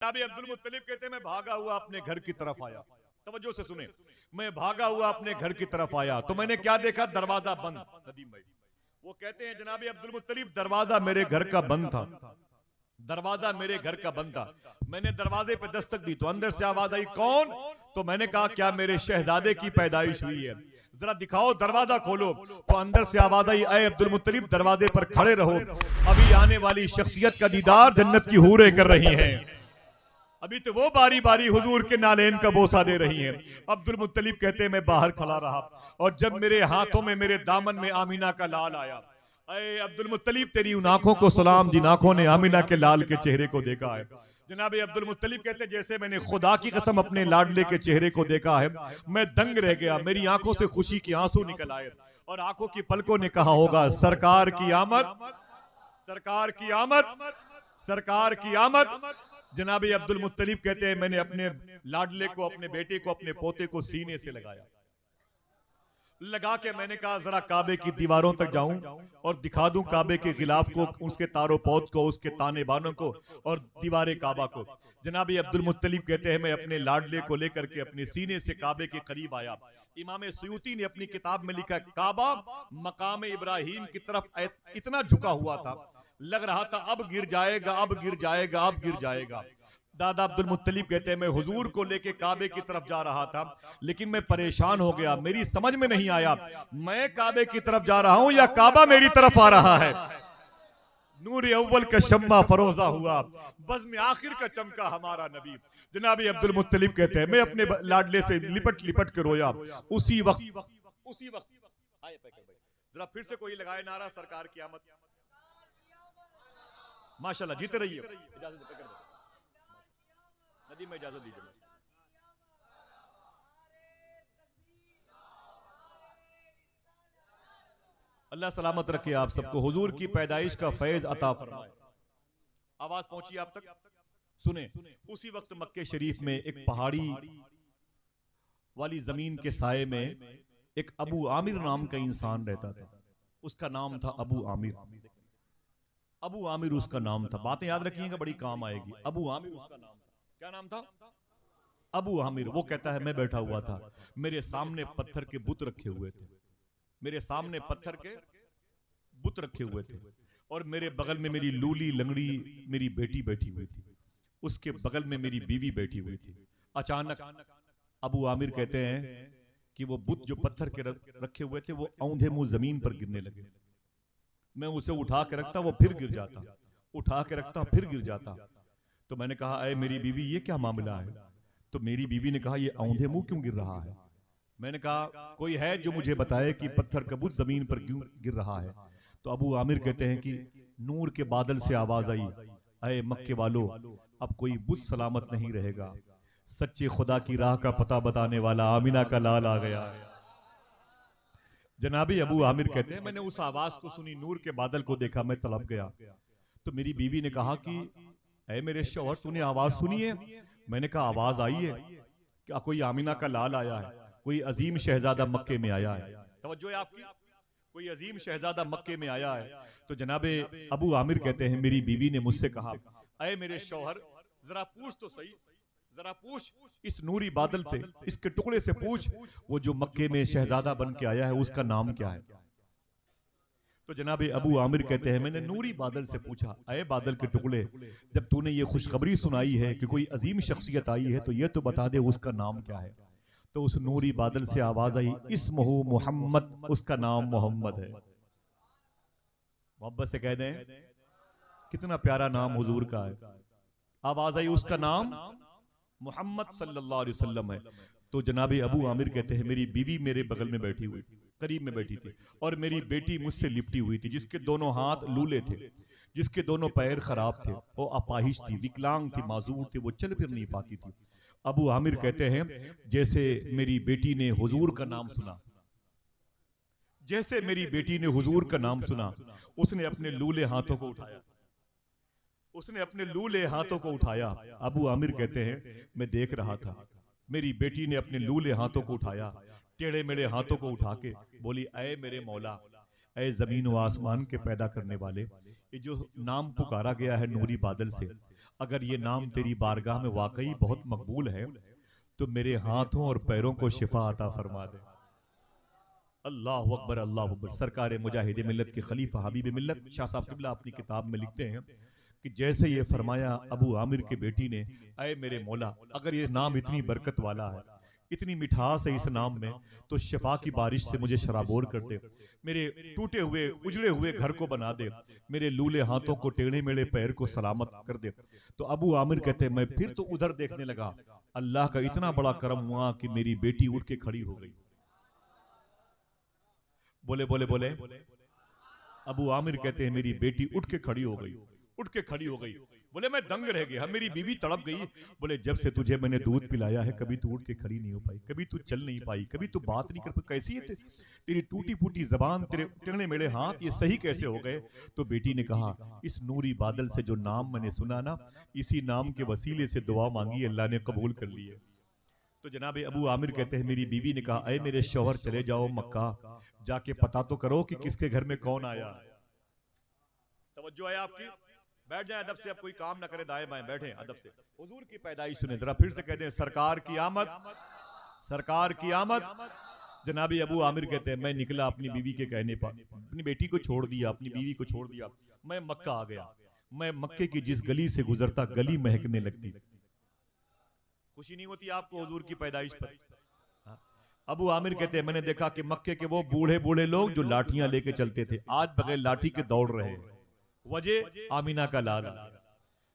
जनाब अब्दुल मुत्तलिब कहते हैं मैं भागा हुआ अपने घर की तरफ आया। तवज्जो से सुने, मैं भागा हुआ अपने घर की तरफ आया तो मैंने क्या देखा, दरवाजा बंद। नदीम भाई वो कहते हैं जनाब अब्दुल मुत्तलिब दरवाजा मेरे घर का बंद था, दरवाजा मेरे घर का बंद था। मैंने दरवाजे पे दस्तक दी तो अंदर से आवाज आई, कौन? तो मैंने कहा क्या मेरे शहजादे की पैदाइश हुई है, जरा दिखाओ, दरवाजा खोलो। तो अंदर से आवाज आई, अय अब्दुल मुत्तलिब दरवाजे पर खड़े रहो, अभी आने वाली शख्सियत का दीदार जन्नत की हूरें कर रही हैं। अभी तो वो बारी बारी हुजूर के नालेन का बोसा दे रही हैं। अब्दुल मुत्तलिब कहते हैं मैं बाहर खड़ा रहा और जब मेरे हाथों में, मेरे दामन में आमीना का लाल आया, अरे अब्दुल मुत्तलिब तेरी उन आंखों को सलाम जिन आंखों ने आमीना के लाल के चेहरे को देखा है। जनाब अब्दुल मुत्तलिब कहते हैं जैसे मैंने खुदा की कसम अपने लाडले के चेहरे को देखा है, मैं दंग रह गया, मेरी आंखों से खुशी के आंसू निकल आए और आंखों की पलकों ने कहा होगा सरकार की आमद, सरकार की आमद, सरकार की आमद। जनाब अब्दुल मुत्तलिब कहते हैं मैंने अपने लाडले को, अपने बेटे को, अपने पोते को सीने से लगाया, लगा के मैंने कहा जरा काबे की दीवारों तक जाऊं और दिखा दूं काबे के खिलाफ को, उसके तारों पौध को, उसके ताने बानों को और दीवारे काबा को। जनाब अब्दुल मुत्तलिब कहते हैं मैं अपने लाडले को लेकर के अपने सीने से काबे के करीब आया। इमाम सुयूती ने अपनी किताब में लिखा, काबा मकाम इब्राहिम की तरफ इतना झुका हुआ था, लग रहा था अब गिर जाएगा, अब गिर जाएगा, अब गिर जाएगा। दादा अब्दुल मुत्तलिब कहते हैं मैं हुजूर को लेके काबे की तरफ जा रहा था, लेकिन मैं परेशान हो गया, मेरी समझ में नहीं आया मैं काबे की तरफ जा रहा हूं या काबा मेरी तरफ आ रहा है। नूर अव्वल का शम्मा फरोजा हुआ, बज़ में आखिर का चमका हमारा नबी। जनाब अब्दुल मुत्तलिब कहते हैं मैं अपने लाडले से लिपट लिपट के रोया। उसी वक्त जरा फिर से कोई लगाए नारा सरकार की आमद। माशाल्लाह जीते रहिए। नदी में इजाजत दीजिए। अल्लाह सलामत रखे आप सबको, हुजूर की पैदाइश का फैज अता फरमाए। आवाज पहुंची आप तक? सुने, उसी वक्त मक्के शरीफ में एक पहाड़ी वाली जमीन के साये में एक अबू आमिर नाम का इंसान रहता था। उसका नाम था अबू आमिर। अबू आमिर उसका नाम था, बातें याद रखिएगा बड़ी काम आएगी। अबू आमिर उसका नाम था। क्या नाम था? अबू आमिर। वो कहता है मैं बैठा हुआ था, मेरे सामने पत्थर के बुत रखे हुए थे, मेरे सामने पत्थर के बुत रखे हुए थे और मेरे बगल में मेरी लूली लंगड़ी मेरी बेटी बैठी हुई थी, उसके बगल में मेरी बीवी बैठी हुई थी। अचानक अबू आमिर कहते हैं कि वो बुत जो पत्थर के रखे हुए थे वो औंधे मुंह जमीन पर गिरने लगे। मैं उसे उठा के रखता, वो फिर गिर जाता, उठा के रखता, फिर गिर जाता। तो मैंने कहा अरे मेरी बीवी ये क्या मामला है? तो मेरी बीवी ने कहा ये औंधे मुंह क्यों गिर रहा है? मैंने कहा कोई है जो मुझे बताए कि पत्थर का बुत जमीन पर क्यों गिर रहा है? तो अबू आमिर कहते हैं कि नूर के बादल से आवाज आई, अरे मक्के वालों अब कोई बुत सलामत नहीं रहेगा, सच्चे खुदा की राह का पता बताने वाला आमिना का लाल आ गया है। जनाबी अबू आमिर कहते हैं मैंने उस आवाज को सुनी, नूर के बादल को देखा, मैं तड़प गया। तो मेरी बीवी ने कहा कि ऐ मेरे शौहर तूने आवाज सुनी है? मैंने कहा आवाज आई है, क्या कोई आमिना का लाल आया है, कोई अजीम शहजादा मक्के में आया है? तवज्जो है आपकी, कोई अजीम शहजादा मक्के में आया है। तो जनाबे अबू आमिर कहते हैं मेरी बीवी ने मुझसे कहा ऐ मेरे शौहर जरा पूछ तो सही, जरा पूछ इस नूरी बादल से, इसके टुकड़े से पूछ वो जो मक्के में शहजादा बन के आया है उसका नाम क्या है? तो जनाब अबू आमिर कहते हैं मैंने नूरी बादल से पूछा, अय बादल के टुकड़े जब तूने ये खुशखबरी सुनाई है कि कोई अजीम शख्सियत आई है तो ये तो बता दे उसका नाम क्या है? तो उस नूरी बादल से आवाज आई, इस्मुहु मोहम्मद, उसका नाम मोहम्मद है। मोहब्बत से कह दें कितना प्यारा नाम हुजूर का है। आवाज आई उसका नाम मोहम्मद सल्लल्लाहु अलैहि वसल्लम है। तो जनाब अबू आमिर कहते हैं मेरी बीवी मेरे बगल में बैठी हुई, करीब में बैठी थी और मेरी बेटी मुझसे लिपटी हुई थी, जिसके दोनों हाथ लूले थे, जिसके दोनों पैर खराब थे, वो अपाहिज थी, विकलांग थी, माजूर थी, वो चल फिर नहीं पाती थी। अबू आमिर कहते हैं जैसे मेरी बेटी ने हुजूर का नाम सुना, जैसे मेरी बेटी ने हुजूर का नाम सुना, उसने अपने लूले हाथों को उठाया, उसने अपने लूले हाथों को उठाया। अबू आमिर कहते हैं मैं देख रहा था, मेरी बेटी ने अपने लूले हाथों को उठाया, टेढ़े मेढ़े हाथों को उठा के बोली ऐ मेरे मौला, ऐ जमीन व आसमान के पैदा करने वाले, ये जो नाम पुकारा गया है नूरी बादल से, अगर ये नाम तेरी बारगाह में वाकई बहुत मकबूल है तो मेरे हाथों और पैरों को शिफा अता फरमा दे। अल्लाह अकबर, अल्लाह अकबर। सरकार मुजाहिद मिल्लत के खलीफा हबीब मिल्लत शाह साहब किबला अपनी किताब में लिखते हैं कि जैसे ये फरमाया अबू आमिर के बेटी ने, ऐ मेरे मौला, अगर ये नाम इतनी बरकत वाला है, इतनी मिठास है इस नाम में, तो शिफा की बारिश से मुझे शराबोर कर दे, मेरे टूटे हुए उजड़े हुए घर को बना दे, मेरे लूले हाथों को टेढ़े मेढ़े पैर को सलामत कर दे। तो अबू आमिर कहते हैं मैं फिर तो उधर देखने लगा, अल्लाह का इतना बड़ा करम हुआ कि मेरी बेटी उठ के खड़ी हो गई। बोले बोले बोले। अबू आमिर कहते हैं मेरी बेटी उठ के खड़ी हो गई, उठ के खड़ी हो गई। बोले मैं दंग रह गया, मेरी बीवी तड़प गई। बोले जब से तुझे मैंने दूध पिलाया है कभी तू उठ के खड़ी नहीं हो पाई, कभी तू चल नहीं पाई, कभी तू बात नहीं कर पाई, कैसी है तेरी टूटी फूटी जबान, तेरे टेढ़े मेढ़े हाथ, ये सही कैसे हो गए? तो बेटी ने कहा इस नूरी बादल से जो नाम मैंने सुना ना, इसी नाम के वसीले से दुआ मांगी, अल्लाह ने कबूल कर ली है। तो जनाब अबू आमिर कहते हैं मेरी बीवी ने कहा अरे मेरे शौहर चले जाओ मक्का, जाके पता तो करो कि किसके घर में कौन आया है। तवज्जो है आपकी? बैठ जाए अदब से, अब कोई काम ना करे, दाएं बाएं बैठे अदब से। हुजूर की पैदाइश सुने जरा, फिर से कहते हैं सरकार की आमद, सरकार की आमद। जनाबी अबू आमिर कहते हैं मैं निकला अपनी बीवी के कहने पर, अपनी बेटी को छोड़ दिया, अपनी बीवी को छोड़ दिया, मैं मक्का आ गया। मैं मक्के की जिस गली से गुजरता गली महकने लगती। खुशी नहीं होती आपको हुजूर की पैदाइश पर? अबू आमिर कहते हैं मैंने देखा कि मक्के के वो बूढ़े बूढ़े लोग जो लाठियां लेके चलते थे, आज बगैर लाठी के दौड़ रहे हैं। वजह आमीना का लाला।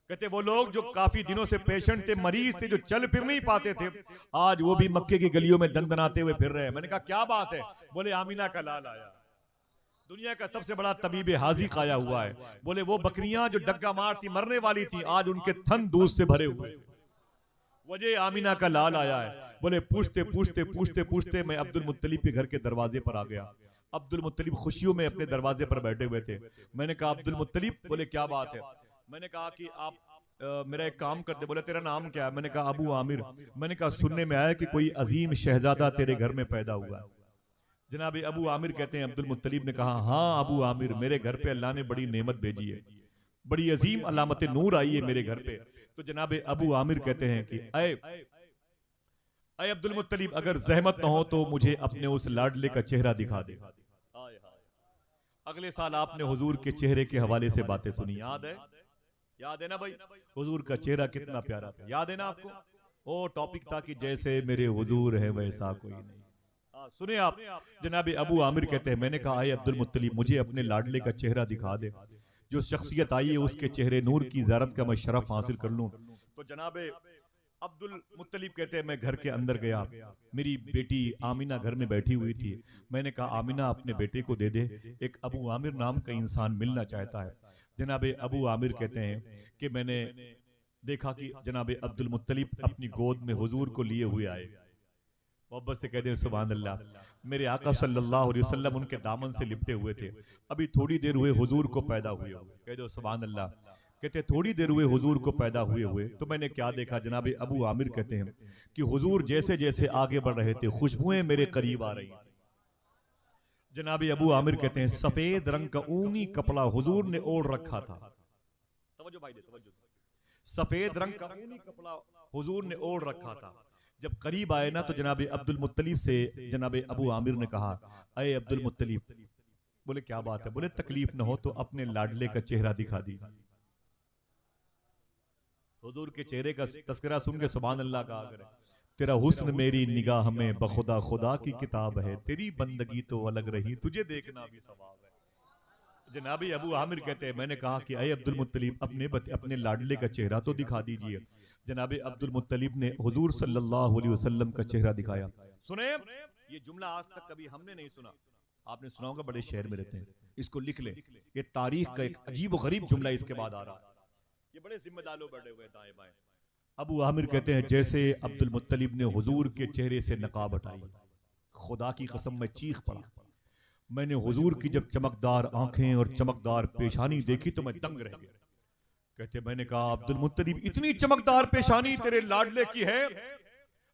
कहते वो लोग जो काफी दिनों से पेशेंट थे, मरीज थे, जो चल फिर नहीं पाते थे, आज वो भी मक्के की गलियों में दंदनाते हुए फिर रहे हैं। मैंने कहा क्या बात है? बोले आमीना का लाल आया, दुनिया का सबसे बड़ा तबीब हाजिक आया हुआ है। बोले वो बकरियां जो डग्गा मारती मरने वाली थी, आज उनके थन दूध से भरे हुए। वजह आमीना का लाल आया है। बोले पूछते पूछते पूछते पूछते मैं अब्दुल मुत्तलिब के घर के दरवाजे पर आ गया। अब्दुल मुत्तलिब खुशियों में अपने दरवाजे पर बैठे हुए थे। मैंने कहा अब्दुल मुत्तलिब। बोले क्या बात है? मैंने कहा कि आप मेरा एक काम कर दे। बोले तेरा नाम क्या है? मैंने कहा अबू आमिर। मैंने कहा सुनने में आया कि कोई अजीम शहजादा तेरे घर में पैदा हुआ है। जनाब अबू आमिर कहते हैं अब्दुल मुत्तलिब ने कहा हाँ अबू आमिर, मेरे घर पे अल्लाह ने बड़ी नेमत भेजी है, बड़ी अजीम अलामत नूर आई है मेरे घर पे। तो जनाब अबू आमिर कहते हैं कि अय अब्दुल मुत्तलिब, अगर जहमत न हो तो मुझे अपने उस लाडले का चेहरा दिखा दे। अगले साल आपने हुजूर के चेहरे के हवाले से बातें सुनी, याद है? याद है ना भाई? हुजूर का चेहरा कितना प्यारा था, याद है ना आपको? वो टॉपिक था कि जैसे मेरे हुजूर है वैसा कोई नहीं। सुने आप, जनाब अबू आमिर कहते हैं मैंने कहा अब्दुल मुत्तलिब मुझे अपने लाडले का चेहरा दिखा दे, जो शख्सियत आई है उसके चेहरे नूर की ज़ियारत का मैं शरफ हासिल कर लूं। तो जनाब अब्दुल मुत्तलिब कहते हैं मैं घर के अंदर गया, मेरी बेटी आमिना घर में बैठी हुई थी। मैंने कहा आमिना अपने बेटे को दे दे, एक अबू आमिर नाम का इंसान मिलना चाहता है। जनाब अबू आमिर कहते हैं कि मैंने देखा कि जनाब अब्दुल मुत्तलिब अपनी गोद में हुजूर को लिए हुए आए। मोहब्बत से कहते हैं सुभान अल्लाह, मेरे आका सल्लल्लाहु अलैहि वसल्लम उनके दामन से लिपटे हुए थे। अभी थोड़ी देर हुए हुजूर को पैदा हुए हो। कहते हो सुभान अल्लाह। कहते थोड़ी देर हुए हुजूर को पैदा हुए तो मैंने क्या देखा? जनाब अबू आमिर कहते हैं कि हुजूर जैसे जैसे आगे बढ़ रहे थे खुशबुएं मेरे करीब आ रही। जनाब अबू आमिर कहते हैं सफेद रंग का ऊनी कपड़ा हुजूर ने ओढ़ रखा था। तवज्जो भाई दे, तवज्जो। सफेद रंग का ऊनी कपड़ा हुजूर ने ओढ़ रखा था। जब करीब आए ना तो जनाब अब्दुल मुत्तलिब से जनाब अबू आमिर ने कहा अय अब्दुल मुत्तलिब। बोले क्या बात है? बोले तकलीफ न हो तो अपने लाडले का चेहरा दिखा दीजिए। हुजूर के चेहरे का तस्करा सुन के सुभान अल्लाह कहा करें, तेरा हुस्न मेरी निगाह में बखुदा खुदा की किताब है, तेरी बंदगी तो अलग रही, तुझे देखना भी सवाब है। जनाबी अबू आमिर कहते हैं मैंने कहा कि अय अब्दुल मुत्तलिब अपने लाडले का चेहरा तो दिखा दीजिए। जनाब अब्दुल मुत्तलिब ने हुजूर सल्लल्लाहु अलैहि वसल्लम का चेहरा दिखाया। सुने, ये जुमला आज तक कभी हमने नहीं सुना, आपने सुना होगा, बड़े शहर में रहते हैं, इसको लिख लें। ये तारीख का एक अजीब व गरीब जुमला इसके बाद आ रहा है। ये बड़े जिम्मेदार लोग बैठे हुए दाएं बाएं। अबू आमिर कहते हैं जैसे अब्दुल मुत्तलिब ने हुजूर के चेहरे से नकाब हटाई, खुदा की कसम में चीख पड़ा। मैंने हुजूर की जब चमकदार आंखें और चमकदार पेशानी देखी तो मैं दंग रह गया। कहते मैंने कहा अब्दुल मुत्तलिब इतनी चमकदार पेशानी तेरे लाडले की है,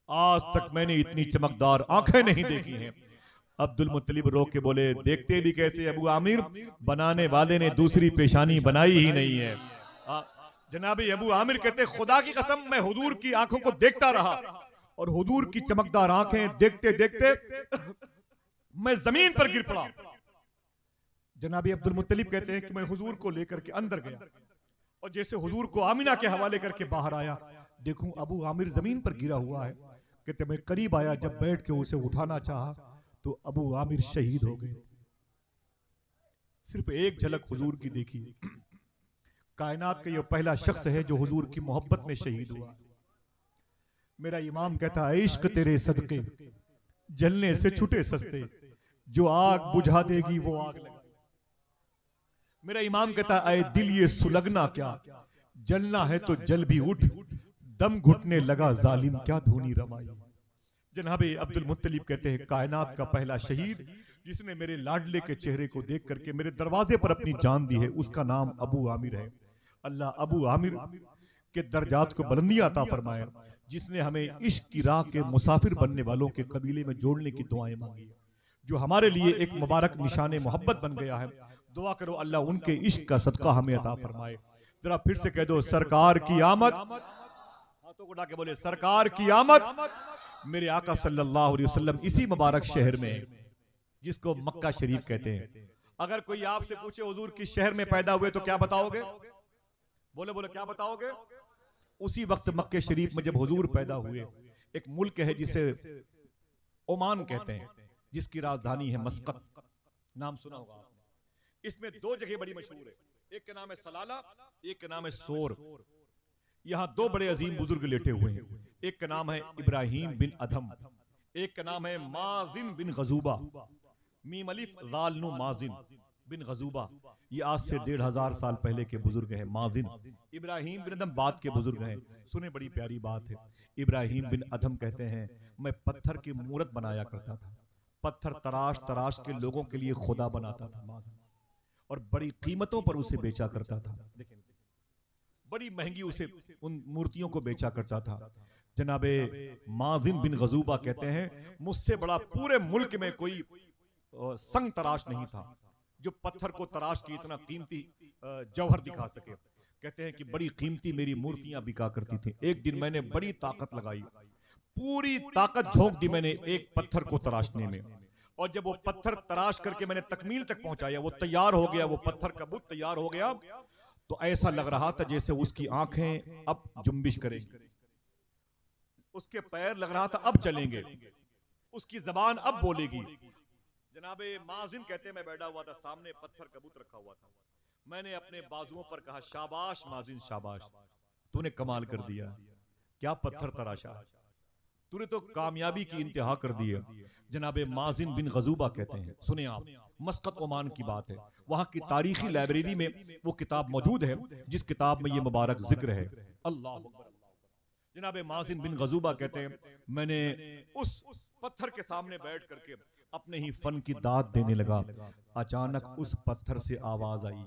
आज तक मैंने इतनी चमकदार आंखें नहीं देखी हैं। अब्दुल मुत्तलिब रो के बोले, देखते भी कैसे अबू आमिर, बनाने वाले ने दूसरी पेशानी बनाई ही नहीं है। जनाबी अबू आमिर कहते, खुदा की कसम मैं हुजूर की आंखों को देखता रहा और हुजूर की चमकदार आंखें देखते देखते मैं जमीन पर गिर पड़ा। जनाबी अब्दुल मुत्तलिब कहते हैं कि मैं हुजूर को लेकर के अंदर गया और जैसे हुजूर को आमिना के हवाले करके बाहर आया, देखूं अबू आमिर जमीन पर गिरा हुआ है। कहते मैं करीब आया, जब बैठ के उसे उठाना चाहा तो अबू आमिर शहीद हो गए। सिर्फ एक झलक हुजूर की देखी। कायनात का ये पहला शख्स है जो हुजूर की मोहब्बत में शहीद हुआ। मेरा इमाम कहता है, इश्क तेरे सदके जलने से छुटे सस्ते, जो आग बुझा देगी वो आग लगा। मेरा इमाम कहता है, ऐ दिल ये सुलगना क्या, जलना है तो जल भी उठ, दम घुटने लगा जालिम क्या धूनी रमाई। जनाबे अब्दुल मुत्तलिब कहते हैं, कायनात का पहला शहीद जिसने मेरे लाडले के चेहरे को देख करके मेरे दरवाजे पर अपनी जान दी है, उसका नाम अबू आमिर है। अल्लाह अबू आमिर के दर्जात को बुलंदी अता फरमाए, जिसने हमें इश्क की राह के मुसाफिर बनने वालों के कबीले में जोड़ने की दुआएं मांगी, जो हमारे लिए एक मुबारक निशाने मोहब्बत बन गया है। दुआ करो अल्लाह उनके इश्क का सदका हमें अता फरमाए। जरा फिर से कह दो, सरकार की आमद, हाथों को उठा के बोले, सरकार की आमद। मेरे आका सल्लल्लाहु अलैहि वसल्लम इसी मुबारक शहर में, जिसको मक्का शरीफ कहते हैं। अगर कोई आपसे पूछे हुजूर किस शहर में पैदा हुए, तो क्या बताओगे? बोले बोले क्या बताओगे? उसी वक्त मक्के शरीफ में जब हुजूर पैदा हुए। एक मुल्क है जिसे ओमान कहते हैं, जिसकी राजधानी है मस्कत, नाम सुना होगा आपने। इसमें दो जगह बड़ी मशहूर है, एक का नाम है सलाला, एक का नाम है सोर। यहाँ दो बड़े अजीम बुजुर्ग लेटे हुए हैं। एक का नाम है इब्राहिम बिन अधम, एक का नाम है माजिन बिन गजूबा, मीम अलिफ लाल नू माजिन बिन गजूबा। ये आज से 1500 साल पहले के बुजुर्ग हैं। माजिन इब्राहिम बिन अधम बाद के बुजुर्ग हैं। सुने, बड़ी प्यारी बात है। इब्राहिम बिन अधम कहते हैं, मैं पत्थर की मूरत बनाया करता था, पत्थर तराश तराश के लोगों के लिए खुदा बनाता था माजिन, और बड़ी कीमतों पर उसे बेचा करता था। देखें, बड़ी महंगी उसे उन मूर्तियों को बेचा करता था। जनाबे माजिन बिन गजूबा कहते हैं, मुझसे बड़ा पूरे मुल्क में कोई संग तराश नहीं था जो पत्थर को तराश की इतना कीमती जौहर दिखा सके। कहते हैं कि बड़ी कीमती मेरी मूर्तियां बिका करती थी। एक दिन मैंने बड़ी ताकत लगाई, पूरी ताकत झोंक दी मैंने एक पत्थर को तराशने में, और जब वो पत्थर तराश करके मैंने तकमील तक पहुंचाया, वो तैयार हो गया, वो पत्थर का बुत तैयार हो गया, तो ऐसा लग रहा था जैसे उसकी आंखें अब जुम्बिश करेंगी, उसके पैर लग रहा था अब चलेंगे, उसकी जबान अब बोलेगी। जनाबे माजिन कहते हैं, मैं बैठा हुआ था, सामने पत्थर का बुत रखा हुआ था। मैंने अपने बाजुओं पर कहा, शाबाश माजिन शाबाश, तूने कमाल कर दिया, क्या पत्थर तराशा, तूने तो कामयाबी की इंतहा कर दी है। जनाबे माजिन बिन गजूबा कहते हैं, सुने आप, मस्कत ओमान की बात है, वहां की तारीखी लाइब्रेरी में वो किताब मौजूद है जिस किताब में ये मुबारक जिक्र है। अल्लाह अकबर। जनाबे माजिन बिन गजूबा कहते हैं, मैंने उस पत्थर के सामने बैठ करके अपने ही फन की दाद देने लगा। अचानक उस पत्थर से आवाज आई,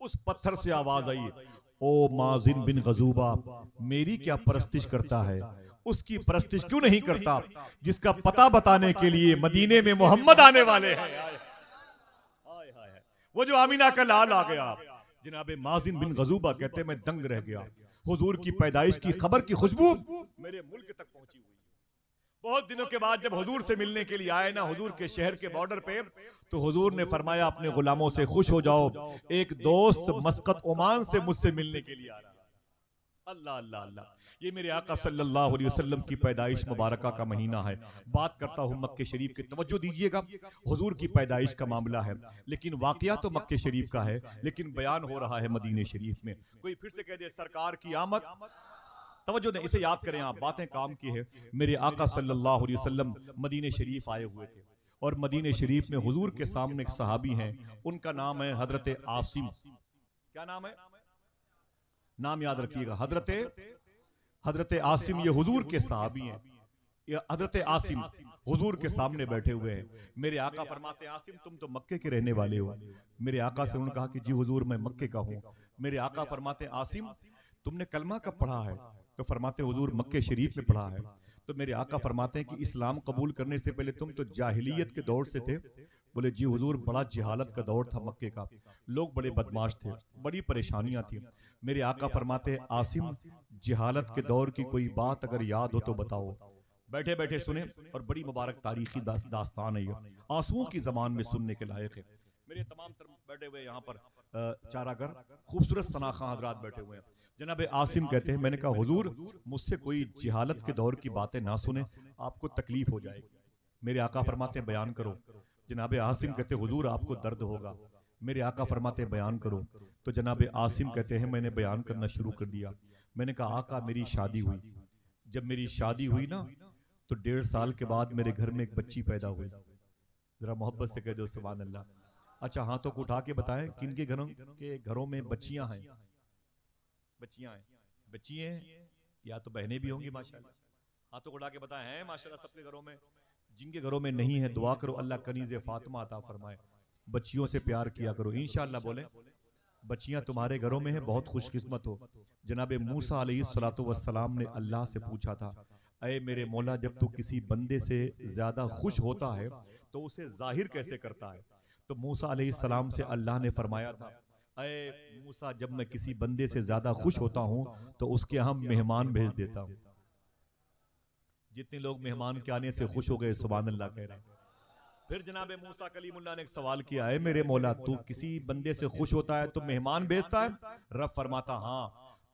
उस पत्थर से आवाज आई, ओ माजिन बिन गजूबा, मेरी क्या परस्तिश करता है, उसकी परस्तिश क्यों नहीं करता जिसका पता बताने के लिए मदीने में मोहम्मद आने वाले हैं। वो जो आमीना का लाल आ गया। जनाबे माजिन बिन गजूबा कहते हैं, मैं दंग रह गया। हुजूर की पैदाइश की खबर की खुशबू मेरे मुल्क तक पहुंची हुई। बहुत दिनों के बाद जब हुजूर से मिलने के लिए आए ना, हुजूर के शहर के बॉर्डर पे, तो हुजूर ने फरमाया, अपने गुलामों से खुश हो जाओ, एक दोस्त मस्कत ओमान से मुझसे मिलने के लिए आ रहा है। अल्लाह अल्लाह अल्लाह। ये मेरे आका सल्लल्लाहु अलैहि वसल्लम की पैदाइश मुबारका का महीना है। बात करता हूँ मक्के शरीफ की, तवज्जो दीजिएगा। हुजूर की पैदाइश का मामला है, लेकिन वाकया तो मक्के शरीफ का है, लेकिन बयान हो रहा है मदीने शरीफ में। कोई फिर से कह दे, सरकार की आमद, तवज्जो दें, इसे याद करें आप, बातें काम की है। मेरे आका सल्लल्लाहु अलैहि वसल्लम मदीने शरीफ आए हुए थे, और मदीने शरीफ में हुजूर के सामने एक सहाबी हैं, उनका नाम है हजरत आसिम। क्या नाम है? नाम याद रखिएगा, हजरत आसिम। ये हुजूर के सहाबी हैं। ये हजरत आसिम हुजूर के सामने बैठे हुए हैं। मेरे आका फरमाते हैं, आसिम तुम तो मक्के के रहने वाले हो। मेरे आका से उन्होंने कहा कि जी हुजूर मैं मक्के का हूँ। मेरे आका फरमाते हैं, आसिम तुमने कलमा कब पढ़ा है? तो फरमाते हुजूर मक्के शरीफ में पढ़ा है। तो मेरे आका फरमाते हैं कि इस्लाम कबूल करने से पहले तुम तो जाहिलियत के दौर से थे। बोले जी हुजूर, बड़ा जिहालत का दौर था मक्के का, लोग बड़े बदमाश थे, बड़ी परेशानियां थी। मेरे आका फरमाते हैं, आसिम, जिहालत के दौर की कोई बात अगर याद हो तो बताओ। बैठे बैठे सुने, और बड़ी मुबारक तारीखी दास्तान है ये, आंसुओं की जबान में सुनने के लायक है। मेरे तमाम बैठे हुए यहाँ पर चारागर खूबसूरत सनाखा हजरात बैठे हुए हैं। जनाब आसिम कहते हैं, मैंने कहा हुजूर, मुझसे कोई जिहालत के दौर की बातें ना सुने, आपको तकलीफ हो जाएगी। मेरे आका फरमाते हैं, बयान करो। जनाब आसिम कहते हैं, हुजूर आपको दर्द होगा। मेरे आका फरमाते हैं, बयान करो। तो जनाब आसिम कहते हैं, मैंने बयान करना शुरू कर दिया। मैंने कहा, आका मेरी शादी हुई। जब मेरी शादी हुई ना, तो 1.5 साल के बाद मेरे घर में एक बच्ची पैदा हुई। जरा मोहब्बत से कह दो सुभान अल्लाह। अच्छा, हाथों को उठा के बताएं किनके घरों में बच्चियां हैं? बच्चियां हैं, बच्ची हैं, या तो बहनें भी होंगी माशाल्लाह। हाथों को उठा के बताएं, हैं माशाल्लाह सबके घरों में। जिनके घरों में नहीं है, दुआ करो अल्लाह कनीज़े फातिमा अता फरमाए। बच्चियों से प्यार किया करो इंशाअल्लाह। बोले बच्चियां तुम्हारे घरों में है, बहुत खुशकिस्मत हो। जनाब मूसा अलैहिस्सलातु वस्सलाम ने अल्लाह से पूछा था, अय मेरे मौला, जब तू किसी बंदे से ज्यादा खुश होता है तो उसे जाहिर कैसे करता है? तो मूसा अलैहिस्सलाम से अल्लाह ने फरमाया था, अय मूसा, जब मैं किसी बंदे से ज्यादा खुश होता हूं तो उसके यहाँ मेहमान भेज देता हूं। जितने लोग मेहमान के आने से खुश हो गए सुभान अल्लाह कह रहे हैं। फिर जनाब मूसा कलीमुल्लाह ने एक सवाल किया, है मेरे मौला, तू किसी बंदे से खुश होता है तो मेहमान भेजता है? रब फरमाता हाँ।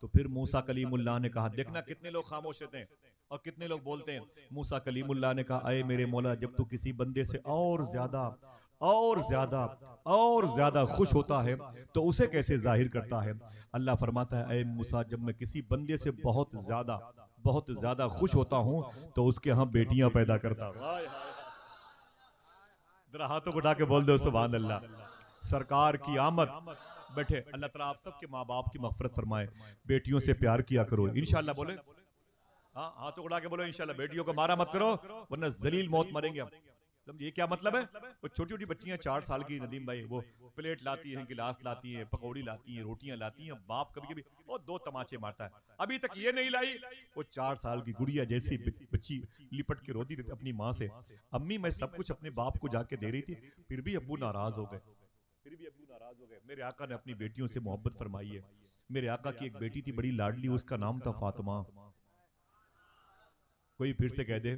तो फिर मूसा कलीमुल्लाह ने कहा, देखना कितने लोग खामोश रहते हैं और कितने लोग बोलते हैं। मूसा कलीमुल्लाह ने कहा, अय मेरे मौला, जब तू किसी बंदे से और ज्यादा और ज्यादा और ज्यादा खुश होता है तो उसे कैसे जाहिर करता है? अल्लाह फरमाता है, अय मूसा, जब मैं किसी बंदे से बहुत ज्यादा खुश होता हूं तो उसके यहाँ बेटियां पैदा करता हूं। जरा हाथों को उठा के बोल दो सुभान अल्लाह। सरकार की आमद। बैठे, अल्लाह ताला आप सबके माँ बाप की मगफरत फरमाए। बेटियों से प्यार किया करो इंशाअल्लाह। बोले हाँ, हाथों को उठा के बोलो इंशाअल्लाह। बेटियों को मारा मत करो वरना जलील मौत मरेंगे हम। समझिए क्या मतलब है? वो छोटी छोटी बच्चियां 4 साल की, नदीम भाई, वो प्लेट लाती हैं, गिलास लाती हैं, पकौड़ी लाती हैं, रोटियां लाती हैं, बाप कभी कभी और 2 तमाचे मारता है, अभी तक ये नहीं लाई। वो 4 साल की गुड़िया जैसी बच्ची लिपट के रोती रहती अपनी माँ से, अम्मी मैं सब कुछ अपने बाप को जाके दे रही थी, फिर भी अब्बू नाराज हो गए, फिर भी अब्बू नाराज हो गए। मेरे आका ने अपनी बेटियों से मोहब्बत फरमाई है। मेरे आका की एक बेटी थी बड़ी लाडली, उसका नाम था फातिमा। कोई फिर से कह दे,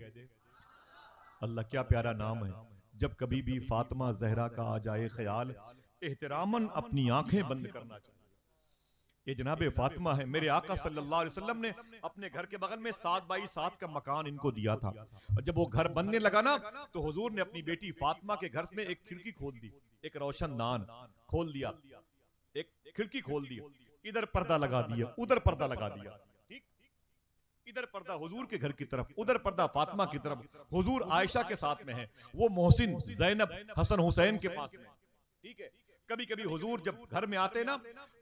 अल्लाह क्या प्यारा नाम है। जब कभी भी फातिमा जहरा का आ जाए ख्याल, एहतरामन अपनी आंखें बंद करना चाहिए। ये जनाबे फातिमा है। मेरे आका सल्लल्लाहु अलैहि वसल्लम ने अपने घर के बगल में 7x7 का मकान इनको दिया था, और जब वो घर बनने लगा ना तो हुजूर ने अपनी बेटी फातिमा के घर में एक खिड़की खोल दी, एक रोशनदान खोल दिया, एक खिड़की खोल दी, इधर पर्दा लगा दिया, उधर पर्दा लगा दिया। ठीक, इधर पर्दा हुजूर के घर की तरफ, उधर पर्दा फातिमा की तरफ। हुजूर आयशा के साथ में है, वो मोहसिन, जैनब, हसन हुसैन के पास में। ठीक है, कभी कभी हुजूर जब घर में आते ना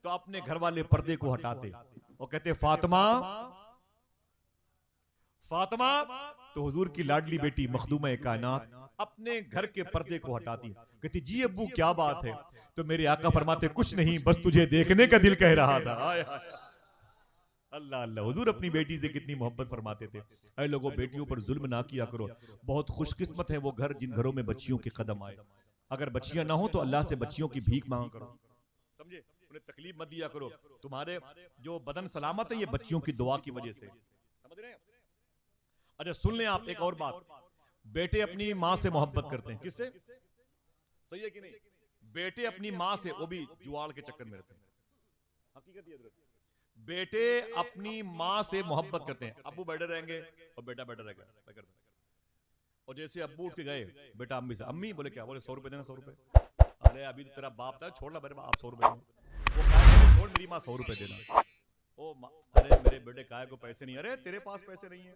तो अपने घर वाले पर्दे को हटाते और कहते फातिमा, फातिमा। तो हुजूर की लाडली बेटी मखदूम कायनात अपने घर के पर्दे को हटाती, कहती जी अब्बू क्या बात है? तो मेरे आका फरमाते, कुछ नहीं, बस तुझे देखने का दिल कह रहा था। आय हाय, अल्लाह अल्लाह। हुजूर अपनी बेटी से कितनी मोहब्बत फरमाते थे। ऐ लोगों, बेटियों पर जुल्म ना किया करो। बहुत खुशकिस्मत है वो घर जिन घरों में बच्चियों के कदम आए। अगर बच्चियां ना हो तो अल्लाह से बच्चियों की भीख मांगा करो, समझे? उन्हें तकलीफ मत दिया करो। तुम्हारे जो बदन सलामत है ये बच्चियों की दुआ की वजह से, समझ रहे हैं? अच्छा सुन लें आप एक और बात, बेटे अपनी माँ से मोहब्बत करते हैं, किससे? सही है कि नहीं? बेटे अपनी माँ से, वो भी जुआड़ के चक्कर में रहते हैं, हकीकत ये है। बेटे अपनी माँ से मोहब्बत करते हैं, अब्बू बैठे रहेंगे और बेटा बैठा रहेगा, और जैसे अब्बू उठ के गए, बेटा अम्मी से, अम्मी, बोले क्या? बोले 100 रुपए देना, 100 रुपए। अरे अभी तो तेरा बाप था, छोड़ ला मेरे बाप 100 रुपए। वो कहा छोड़, मेरी माँ 100 रुपए देना। ओ माँ, अरे मेरे बेटे काय को पैसे नहीं? अरे तेरे पास पैसे नहीं है।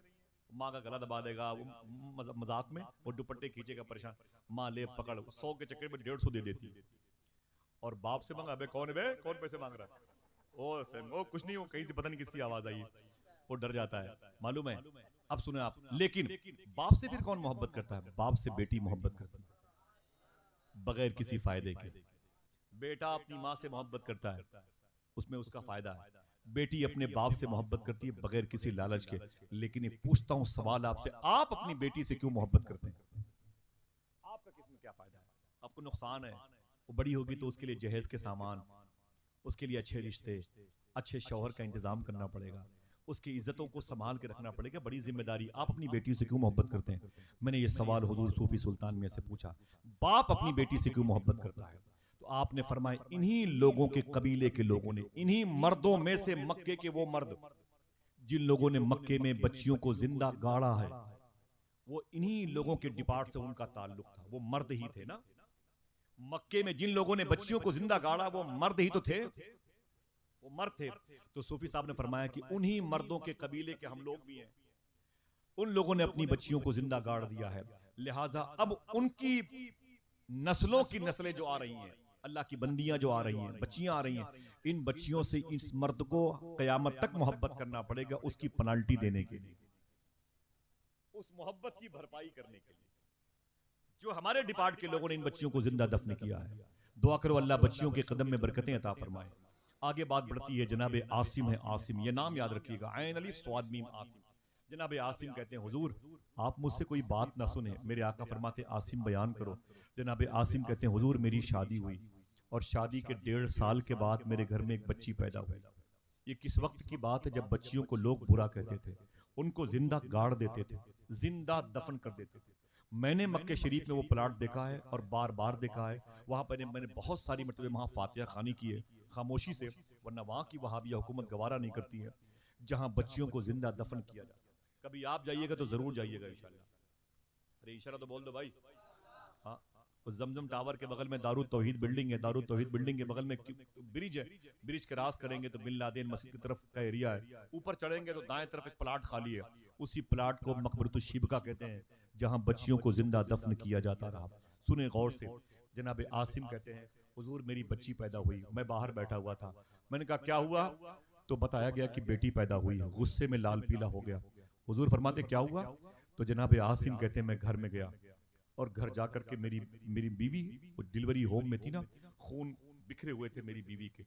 माँ का गला दबा देगा वो, मजाक में, और दुपट्टे खींचेगा परेशान। माँ ले पकड़, 100 के चक्कर में 150 दे देती है। और बाप से मांगा, बे कौन है बे, कौन पैसे मांग रहा है? ओ कुछ नहीं, हो कहीं से पता नहीं किसकी आवाज आई है, वो डर जाता है, मालूम है? अब सुने आप, लेकिन बाप से फिर कौन मोहब्बत करता है? बाप से बेटी मोहब्बत करती है बगैर किसी फायदे के। बेटा अपनी माँ से मोहब्बत करता है, उसमें उसका फायदा है। बेटी अपने बाप से मोहब्बत करती है बगैर किसी लालच के। लेकिन एक पूछता हूं सवाल आपसे, आप अपनी बेटी से क्यों मोहब्बत करते हैं? आपका किसमें क्या फायदा है? आपको नुकसान है। वो बड़ी होगी तो उसके लिए जहेज के सामान, उसके लिए अच्छे रिश्ते, अच्छे शौहर का इंतजाम करना पड़ेगा, उसकी इज्जतों को संभाल के रखना पड़ेगा, बड़ी जिम्मेदारी। आप अपनी बेटी से क्यों मोहब्बत करते हैं? मैंने ये सवाल हुजूर सूफी सुल्तान में से पूछा, बाप अपनी बेटी से क्यों मोहब्बत करता है? तो आपने फरमाया इन्हीं लोगों के कबीले के लोगों ने, इन्हीं मर्दों में से, मक्के के वो मर्द जिन लोगों ने मक्के में बच्चियों को जिंदा गाड़ा है, वो इन्हीं लोगों के डिपार्ट से उनका ताल्लुक था। वो मर्द ही थे ना। मक्के में जिन लोगों ने बच्चियों को जिंदा गाड़ा वो मर्द ही तो थे, वो मर्द थे। तो सूफी साहब ने फरमाया कि उन्हीं मर्दों के कबीले के हम लोग भी हैं, उन लोगों ने अपनी बच्चियों को जिंदा गाड़ दिया है। लिहाजा अब उनकी नस्लों की नस्लें जो आ रही हैं, अल्लाह की बंदियां जो आ रही हैं, बच्चियां आ रही हैं, इन बच्चियों से इस मर्द को कयामत तक मोहब्बत करना पड़ेगा, उसकी पेनल्टी देने के लिए, उस मोहब्बत की भरपाई करने के लिए जो हमारे डिपार्ट के लोगों ने इन बच्चियों को जिंदा दफन किया है। दुआ करो अल्लाह बच्चियों के कदम में बरकतें अता फरमाए। आगे बात बढ़ती है, जनाब आसिम है, आसिम ये नाम याद रखिएगा, ऐन अलिफ स्वाद मीम आसिम। जनाब आसिम कहते हैं हुजूर आप मुझसे कोई बात ना सुने, मेरे आका फरमाते आसिम बयान करो। जनाब आसिम कहते हैं हुजूर मेरी शादी हुई और शादी के 1.5 साल के बाद मेरे घर में एक बच्ची पैदा हुई। ये किस वक्त की बात है जब बच्चियों को लोग बुरा कहते थे, उनको जिंदा गाड़ देते थे, जिंदा दफन कर देते थे। मैंने मक्के शरीफ में वो प्लाट देखा है और बार बार देखा है। वहां पर मैंने बहुत सारी मतलब वहां फातिहा खानी की है खामोशी से, वरना वहां की वहाबिया हुकूमत गवारा नहीं करती है जहां बच्चियों को जिंदा दफन किया जाता है। कभी आप जाइएगा तो जरूर जाइएगा इंशाल्लाह। अरे इंशाल्लाह तो बोल दो भाई। हाँ, उस जमजम टावर के बगल में दारू तौहीद बिल्डिंग है, दारू तौहीद बिल्डिंग के बगल में ब्रिज है, ब्रिज क्रॉस करेंगे तो बिन लादेन मस्जिद की तरफ का एरिया है। ऊपर चढ़ेंगे तो दाएं तरफ एक प्लाट खाली है, उसी प्लाट को मकबरतुश शिबका कहते हैं, जहां बच्चियों को जिंदा दफन किया जाता रहा। सुने गौर से, जनाब आसिम कहते हैं हुजूर मेरी बच्ची पैदा हुई, मैं बाहर बैठा हुआ था, मैंने कहा क्या हुआ? तो बताया गया कि बेटी पैदा हुई। गुस्से में लाल पीला हो गया। हुजूर फरमाते क्या हुआ? तो जनाब आसिम कहते हैं मैं घर में गया और घर जाकर के मेरी मेरी बीवी वो डिलीवरी होम में थी ना, खून बिखरे हुए थे मेरी बीवी के,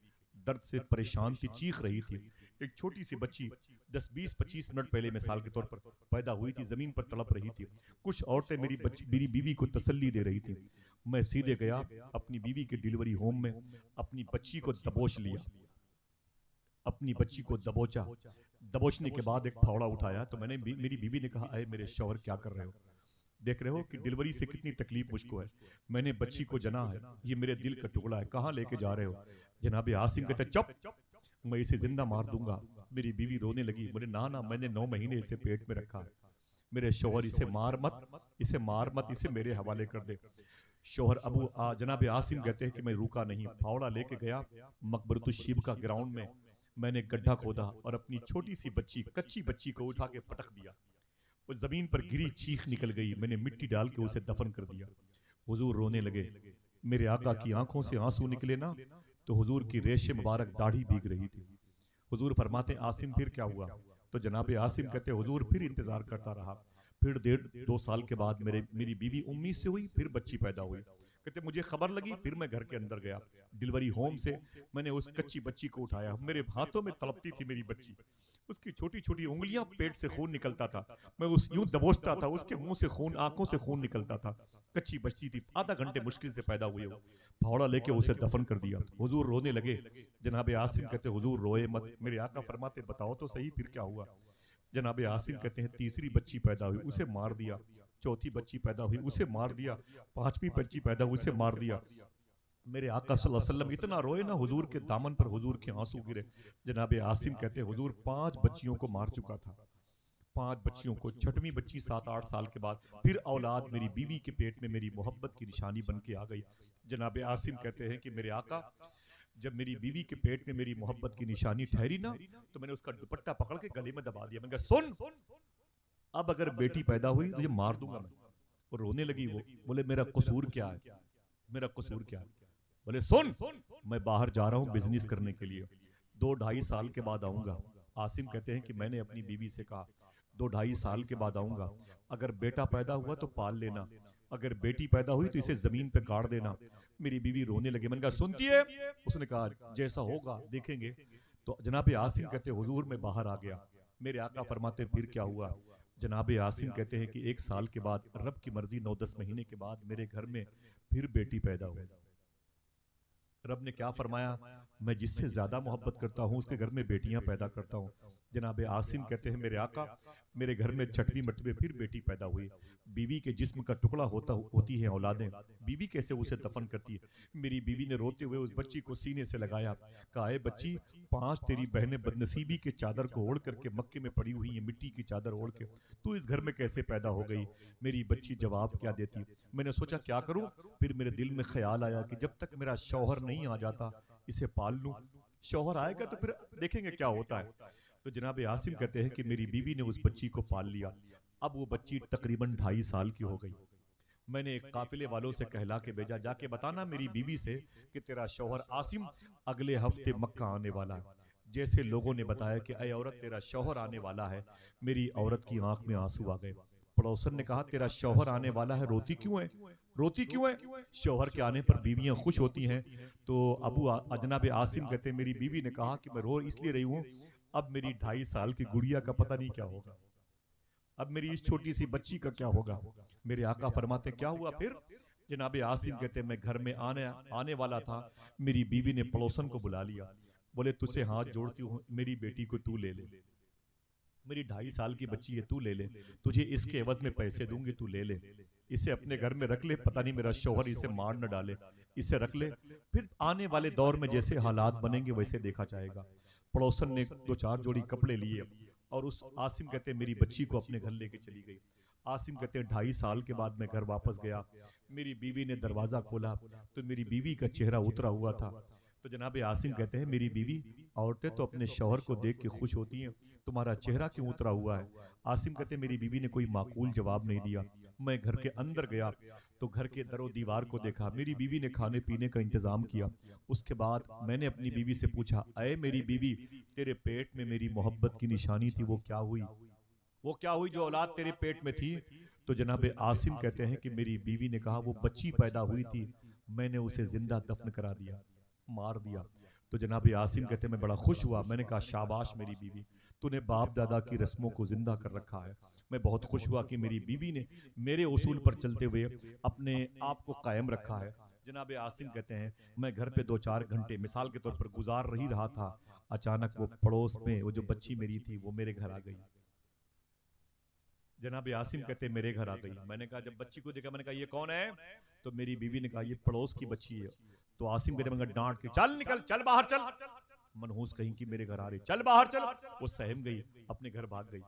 दर्द से परेशान थी, चीख रही थी। एक छोटी सी बच्ची 10-20-25 मिनट पहले मिसाल के तौर पर पैदा हुई थी, जमीन पर तड़प रही थी। कुछ औरतें मेरी बीवी को तसल्ली दे रही थी। मैं सीधे गया अपनी बीवी के डिलीवरी होम में, अपनी बच्ची को दबोच लिया, अपनी बच्ची को दबोचा। दबोचने के बाद एक फावड़ा उठाया तो मैंने मेरी बीवी ने कहा अरे मेरे शौहर क्या कर रहे हो? देख रहे हो कि डिलीवरी से कितनी तकलीफ मुझको है, मैंने बच्ची को जना है, ये मेरे दिल का टुकड़ा है, कहाँ लेके जा रहे हो? जनाब आसिम कहते चुप, मैं इसे जिंदा मार दूंगा। मेरी बीवी रोने लगी, बोले ना ना मैंने 9 महीने इसे पेट में रखा है, मेरे शौहर इसे मार मत, इसे मार मत, इसे मेरे हवाले कर दे। शौहर जनाब आसिम कहते हैं कि मैं रुका नहीं, फावड़ा लेके गया मकबरतुश शिबका ग्राउंड में, मैंने गड्ढा खोदा और अपनी छोटी सी बच्ची, कच्ची बच्ची को उठा के पटक दिया। वो जमीन पर गिरी, चीख निकल गई, मैंने मिट्टी डाल के उसे दफन कर दिया। हुजूर रोने लगे, मेरे आका की आंखों से आंसू निकले ना तो हुजूर की रेशे मुबारक दाढ़ी भीग रही थी। हुजूर फरमाते आसिम फिर क्या हुआ? तो जनाब आसिम कहते हुजूर फिर इंतजार करता रहा, फिर 1.5-2 साल के बाद मेरी बीवी उम्मीद से हुई, फिर बच्ची पैदा हुई। कहते मुझे खबर लगी, फिर मैं घर के अंदर गया डिलीवरी होम से, मैंने उस कच्ची बच्ची को उठाया, मेरे हाथों में तड़पती थी मेरी बच्ची, उसकी छोटी छोटी उंगलियां, पेट से खून निकलता था, मैं उस यूं दबोचता था, उसके मुंह से खून, आंखों से खून निकलता था। कच्ची बच्ची थी, आधा घंटे मुश्किल से पैदा हुई, फावड़ा लेके उसे दफन कर दिया। हुजूर रोने लगे। जनाब आसिम कहते हुजूर रोए मत, मेरे आका फरमाते बताओ तो सही फिर क्या हुआ? जनाब आसिम कहते हैं तीसरी बच्ची पैदा हुई, उसे मार दिया। चौथी बच्ची पैदा हुई, उसे मार दिया। पांचवी बच्ची पैदा हुई, उसे मार दिया। मेरे आका सल्लल्लाहु अलैहि वसल्लम इतना रोए ना, हुजूर के दामन पर हुजूर के आंसू गिरे। जनाब आसिम कहते हैं हुजूर 5 बच्चियों को मार चुका था, 5 बच्चियों को। छठवीं बच्ची 7-8 साल के बाद फिर औलाद मेरी बीवी के पेट में मेरी मोहब्बत की निशानी बन के आ गई। जनाब आसिम कहते हैं कि मेरे आका जब मेरी बीवी के पेट में मेरी मोहब्बत की निशानी ठहरी ना तो मैंने उसका दुपट्टा पकड़ के गले में दबा दिया। मैंने कहा सुन, अब अगर बेटी पैदा हुई तो ये मार दूंगा मैं। वो रोने लगी, वो बोले मेरा कसूर क्या है, मेरा कसूर क्या है? बोले सुन, मैं बाहर जा रहा हूँ बिजनेस करने के लिए, 2-2.5 साल के बाद आऊंगा। आसिम कहते हैं कि मैंने अपनी बीवी से कहा 2-2.5 साल के बाद आऊंगा, अगर बेटा पैदा हुआ तो पाल लेना, अगर बेटी पैदा हुई तो इसे जमीन पे गाड़ देना। मेरी बीवी रोने लगी, मैंने कहा सुनती है? उसने कहा जैसा होगा देखेंगे। तो जनाब आसिम कहते हुजूर मैं बाहर आ गया। मेरे आका फरमाते फिर क्या हुआ? जनाब आसिम कहते हैं कि 1 साल के बाद, रब की मर्जी 9-10 महीने के बाद मेरे घर में फिर बेटी पैदा हुई। रब ने क्या फरमाया, मैं जिससे ज्यादा मोहब्बत करता हूँ उसके घर में बेटियां पैदा करता हूँ। जनाब आसिम कहते हैं मेरे आका, मेरे घर में छठवीं मरतबे फिर बेटी पैदा हुई। बीवी के जिस्म का टुकड़ा होती है औलादें, बीवी कैसे उसे दफन करती है। मेरी बीवी ने रोते हुए उस बच्ची को सीने से लगाया, कहा ए बच्ची, 5 तेरी बहनें बदनसीबी के चादर को ओढ़ करके मक्के में पड़ी हुई है, मिट्टी की चादर ओढ़ के, तू इस घर में कैसे पैदा हो गई। मेरी बच्ची जवाब क्या देती। मैंने सोचा क्या करूं, फिर मेरे दिल में ख्याल आया कि जब तक मेरा शौहर नहीं आ जाता इसे पाल लूं, शौहर आएगा तो फिर देखेंगे क्या होता है। तो जनाब आसिम कहते हैं कि मेरी बीवी ने उस बच्ची को पाल लिया। अब वो बच्ची तकरीबन 2.5 साल की हो गई। मैंने एक काफिले वालों से कहला के भेजा, जाके बताना मेरी बीवी से कि तेरा शौहर आसिम अगले हफ्ते मक्का आने वाला है। जैसे लोगों ने बताया कि अय औरत तेरा शौहर आने वाला है, मेरी औरत की आंख में आंसू आ गए। पड़ोसन ने कहा तेरा शौहर आने वाला है, रोती क्यों है, रोती क्यों है। शौहर के आने पर बीवियां खुश होती हैं। तो जनाब आसिम कहते मेरी बीवी ने कहा कि मैं रो इसलिए रही हूं, अब मेरी 2.5 साल की गुड़िया का पता नहीं क्या होगा, अब मेरी इस छोटी सी बच्ची का क्या होगा। मेरे आका फरमाते क्या हुआ फिर। जनाब आसिम कहते मैं घर में आने वाला था, मेरी बीवी ने पड़ोसन को बुला लिया, बोले तुझसे हाथ जोड़ती हूँ, मेरी बेटी को तू ले ले, मेरी 2.5 साल की बच्ची है, तू ले ले, तुझे इसके एवज में पैसे दूंगी, तू ले ले, इसे अपने घर में रख ले, पता नहीं मेरा शौहर इसे मार न डाले, इसे रख ले, फिर आने वाले दौर में जैसे हालात बनेंगे वैसे देखा जाएगा। पड़ोसन ने 2-4 जोड़ी कपड़े लिए और उस आसिम कहते मेरी बच्ची को अपने घर लेके चली गई। आसिम कहते हैं 2.5 साल के बाद मैं घर वापस गया, मेरी बीवी ने दरवाजा खोला तो मेरी बीवी का चेहरा उतरा हुआ था। तो जनाब आसिम कहते हैं मेरी बीवी, औरतें तो अपने शौहर को देख के खुश होती हैं, तुम्हारा चेहरा क्यों उतरा हुआ है। आसिम कहते मेरी बीवी ने कोई माकूल जवाब नहीं दिया। मैं घर के अंदर गया तो घर के दरो दीवार को देखा, मेरी बीवी ने खाने पीने का इंतजाम किया। उसके बाद मैंने अपनी बीवी से पूछा, अरे मेरी बीवी, तेरे पेट में मेरी मोहब्बत की निशानी थी, वो क्या हुई, वो क्या हुई जो औलाद तेरे पेट में थी। तो जनाब आसिम कहते हैं कि मेरी बीवी ने कहा वो बच्ची पैदा हुई थी, मैंने उसे जिंदा दफन करा दिया, मार दिया। तो जनाब आसिम कहते मैं बड़ा खुश हुआ, मैंने कहा शाबाश मेरी बीवी, तूने बाप दादा की रस्मों को जिंदा कर रखा है। मैं बहुत खुश हुआ कि मेरी बीवी ने मेरे उसूल पर चलते हुए अपने आप को कायम रखा है। जनाब आसिम कहते हैं मैं घर पे 2-4 घंटे मिसाल के तौर पर गुजार ही रहा था, अचानक वो पड़ोस में वो जो बच्ची मेरी थी वो मेरे घर आ गई। जनाब आसिम कहते मेरे घर आ गई। मैंने कहा जब बच्ची को देखा मैंने कहा ये कौन है, तो मेरी बीवी ने कहा ये पड़ोस की बच्ची है। तो आसिम कहते मैं डांट के चल निकल, चल बाहर चल, मनहूस कहीं की मेरे घर आ रही, चल बाहर चल। वो सहम गई, अपने घर भाग गई।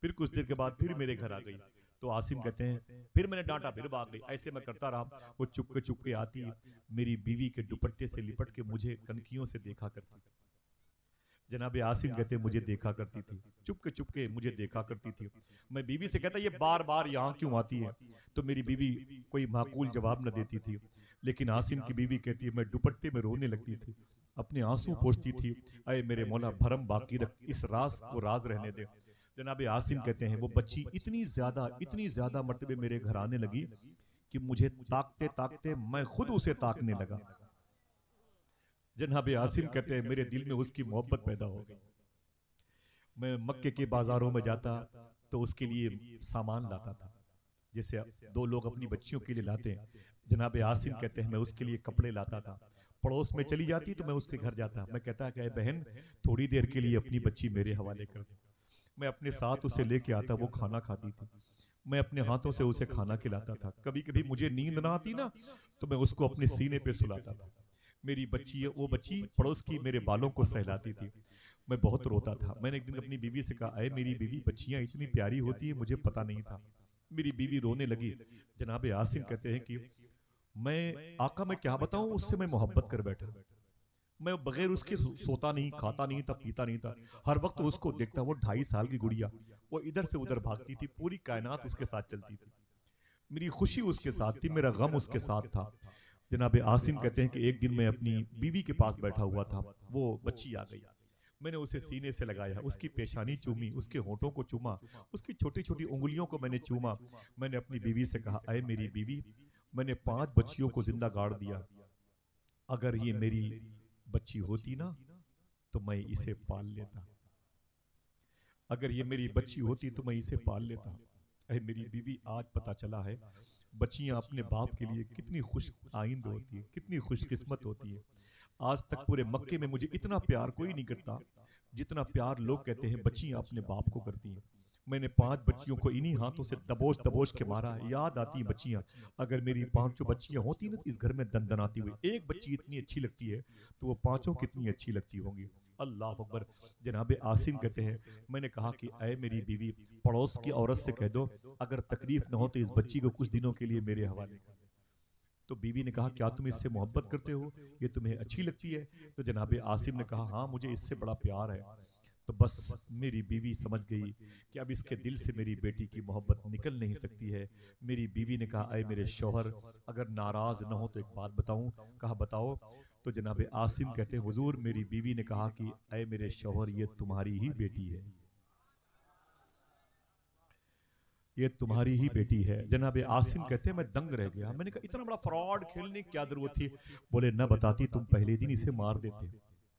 फिर कुछ देर के बाद फिर मेरे घर आ गई। तो आसिम कहते हैं फिर मैंने डांटा, फिर भाग गई, ऐसे मैं करता रहा। वो चुपके आती, मेरी बीवी के दुपट्टे से लिपट के मुझे कनखियों से देखा करती थी। जनाब आसिम कहते मुझे देखा करती थी, चुपके मुझे देखा करती थी। मैं बीवी से कहता ये बार बार यहाँ क्यों आती है, तो मेरी बीवी कोई माकूल जवाब न देती थी। लेकिन आसिम की बीवी कहती है मैं दुपट्टे में रोने लगती थी, अपने आंसू पोंछती थी, अरे मेरे मौला भरम बाकी रख, इस राज को राज रहने दे। जनाब आसिम कहते हैं वो बच्ची इतनी ज्यादा मर्तबे मेरे घर आने लगी कि मुझे ताकते ताकते मैं खुद उसे ताकने लगा। जनाब आसिम कहते हैं मेरे दिल में उसकी मोहब्बत पैदा हो गई। मैं मक्के के बाजारों में जाता तो उसके लिए सामान लाता था, जैसे 2 लोग अपनी बच्चियों के लिए लाते हैं। जनाब आसिम कहते हैं मैं उसके लिए कपड़े लाता था। पड़ोस में चली जाती तो मैं उसके घर जाता, मैं कहता कि बहन थोड़ी देर के लिए अपनी बच्ची मेरे हवाले कर दे। मैं अपने साथ उसे लेके आता, वो खाना खाती थी, मैं अपने हाथों से उसे खाना खिलाता था। कभी कभी मुझे नींद ना आती ना तो मैं उसको अपने सीने पे सुलाता था। मेरी बच्ची, वो बच्ची पड़ोस की मेरे बालों को सहलाती थी, मैं बहुत रोता था। मैंने एक दिन अपनी बीवी से कहा, अरे मेरी बीवी बच्चियां इतनी प्यारी होती है, मुझे पता नहीं था। मेरी बीवी रोने लगी। जनाब आसिम कहते हैं कि मैं आका मैं क्या बताऊं, उससे मैं मोहब्बत कर बैठा। मैं बगैर उसके सोता नहीं, खाता नहीं था, पीता नहीं था, हर वक्त उसको देखता। वो 2.5 साल की गुड़िया, वो इधर से उधर भागती थी, पूरी कायनात उसके साथ चलती थी। मेरी खुशी उसके साथ थी, मेरा गम उसके साथ था। जनाब आसिम कहते हैं कि एक दिन मैं अपनी बीवी के पास बैठा हुआ था, वो बच्ची आ गई। मैंने उसे सीने से लगाया, उसकी पेशानी चूमी, उसके होठों को चूमा, उसकी छोटी छोटी उंगलियों को मैंने चूमा। मैंने अपनी बीवी से कहा, अरे मेरी बीवी, मैंने 5 बच्चियों को जिंदा गाड़ दिया, अगर ये मेरी बच्ची होती ना तो मैं इसे पाल लेता, अगर ये मेरी बच्ची होती तो मैं इसे पाल लेता। अरे मेरी बीवी, आज पता चला है बच्चियां अपने बाप के लिए कितनी खुश आइंद होती है, कितनी खुशकिस्मत होती है। आज तक पूरे मक्के में मुझे इतना प्यार कोई नहीं करता जितना प्यार लोग कहते हैं बच्चियां अपने बाप को करती हैं। मैंने 5 बच्चियों को इन्हीं हाथों से दबोच दबोच के मारा है। याद आती हैं बच्चियां। अगर मेरी 5 बच्चियां होती ना तो इस घर में दंदनाती हुई, एक बच्ची इतनी अच्छी लगती है तो वो 5 कितनी अच्छी लगती होंगी। अल्लाह अकबर। जनाब आसिम कहते हैं, मैंने कहा कि ऐ मेरी बीवी, पड़ोस की औरत से कह दो अगर तकलीफ न हो तो इस बच्ची को कुछ दिनों के लिए मेरे हवाले कर। तो बीवी ने कहा, क्या तुम इससे मोहब्बत करते हो, ये तुम्हें अच्छी लगती है? तो जनाब आसिम ने कहा, हाँ मुझे इससे बड़ा प्यार है। तो बस मेरी बीवी समझ गई कि अब इसके दिल से मेरी बेटी की मोहब्बत निकल नहीं सकती है। मेरी बीवी ने कहा, अय मेरे शौहर, अगर नाराज न हो तो एक बात बताऊं। कहा, बताओ। तो जनाब आसिम कहते हैं, हुजूर मेरी बीवी ने कहा कि अय मेरे शौहर, ये तुम्हारी ही बेटी है, ये तुम्हारी ही बेटी है। जनाब आसिम कहते हैं, मैं दंग रह गया। मैंने कहा, इतना बड़ा फ्रॉड खेलने की क्या जरूरत थी? बोले, न बताती तुम पहले दिन इसे मार देते,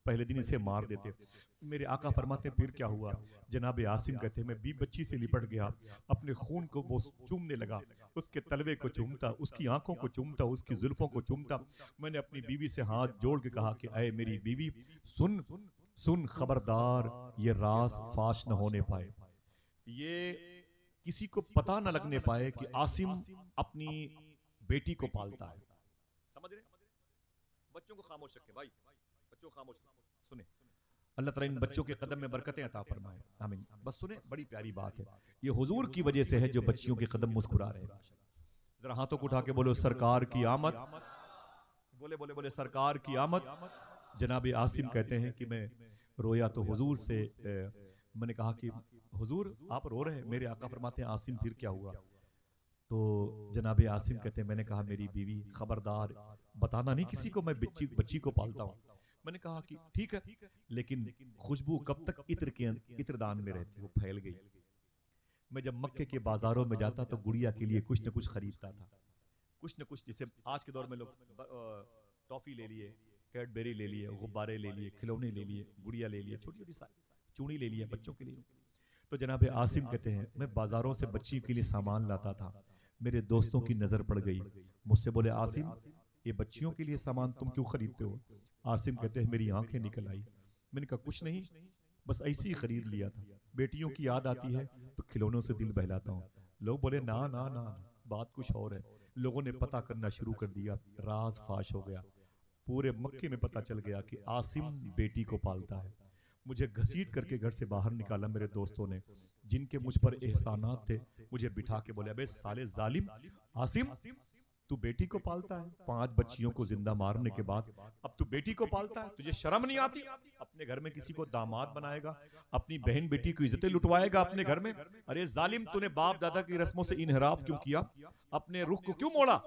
पहले दिन इसे मार देते। मेरे आका फरमाते, फिर क्या हुआ? जनाब आसिम कहते हैं, मैं बी बच्ची से लिपट गया, अपने खून को वो चूमने लगा, उसके तलवे को चूमता, उसकी आंखों को चूमता, उसकी जुल्फों को चूमता। मैंने अपनी बीवी से हाथ जोड़ के कहा कि अय मेरी बीवी, सुन सुन, खबरदार ये राज फाश न होने पाए, ये किसी को पता न लगने पाए कि आसिम अपनी बेटी को पालता है। समझ रहे? बच्चों को खामोश रखें भाई, बच्चों को खामोश रखें। सुने, अल्लाह ताला इन बच्चों के कदम में बरकतें अता फरमाए, आमीन। बस सुने, बड़ी प्यारी बात है, ये हुजूर की वजह से है जो बच्चियों के कदम मुस्कुरा रहे हैं। जरा हाथों को उठा के बोलो, सरकार की आमद। बोले बोले बोले, सरकार की आमद। जनाब आसिम कहते हैं कि मैं रोया तो हुजूर से मैंने कहा कि हुजूर आप रो रहे हैं? मेरे आका फरमाते हैं, आसिम फिर क्या हुआ? तो जनाब आसिम कहते हैं, मैंने कहा मेरी बीवी, खबरदार बताना नहीं किसी को, मैं बच्ची को पालता हूँ। मैंने कहा कि ठीक है, लेकिन खुशबू कब तक इत्र के इत्रदान में रहती? वो फैल गई। मैं जब मक्के के बाजारों में जाता तो गुड़िया के लिए कुछ न कुछ खरीदता था, कुछ न कुछ। जैसे आज के दौर में लोग टॉफी ले लिए, कैडबेरी ले लिए, गुब्बारे ले लिए, खिलौने ले लिए, गुड़िया ले लिए, छोटी छोटी चूड़ी ले लिया बच्चों के लिए। तो जनाब आसिम कहते हैं, मैं बाजारों से बच्ची के लिए सामान लाता था, मेरे दोस्तों की नजर पड़ गई, मुझसे बोले, आसिम ये बच्चियों के लिए सामान तुम क्यों खरीदते हो? आसिम कहते हैं, मेरी आंखें निकल आई। मैंने कहा, कुछ नहीं, बस ऐसे ही खरीद लिया था, बेटियों की याद आती है तो खिलौनों से दिल बहलाता हूँ। लोग बोले, ना ना ना, बात कुछ और है। लोगों ने पता करना शुरू कर दिया, राज फाश हो गया, पूरे मक्के में पता चल गया कि आसिम बेटी को पालता है। मुझे घसीट करके घर से बाहर निकाला मेरे दोस्तों ने, जिनके मुझ पर एहसानात थे। मुझे बिठा के बोले, अबे साले जालिम, आसिम तू बेटी को पालता है, 5 बच्चियों को जिंदा मारने के बाद अब तू बेटी को पालता है? तुझे शर्म नहीं आती? अपने घर में किसी को दामाद बनाएगा, अपनी बहन बेटी की इज्जतें लुटवाएगा अपने घर में। अरे जालिम, तूने बाप दादा की रस्मों से इनहराफ क्यों किया? अपने रुख को क्यों मोड़ा?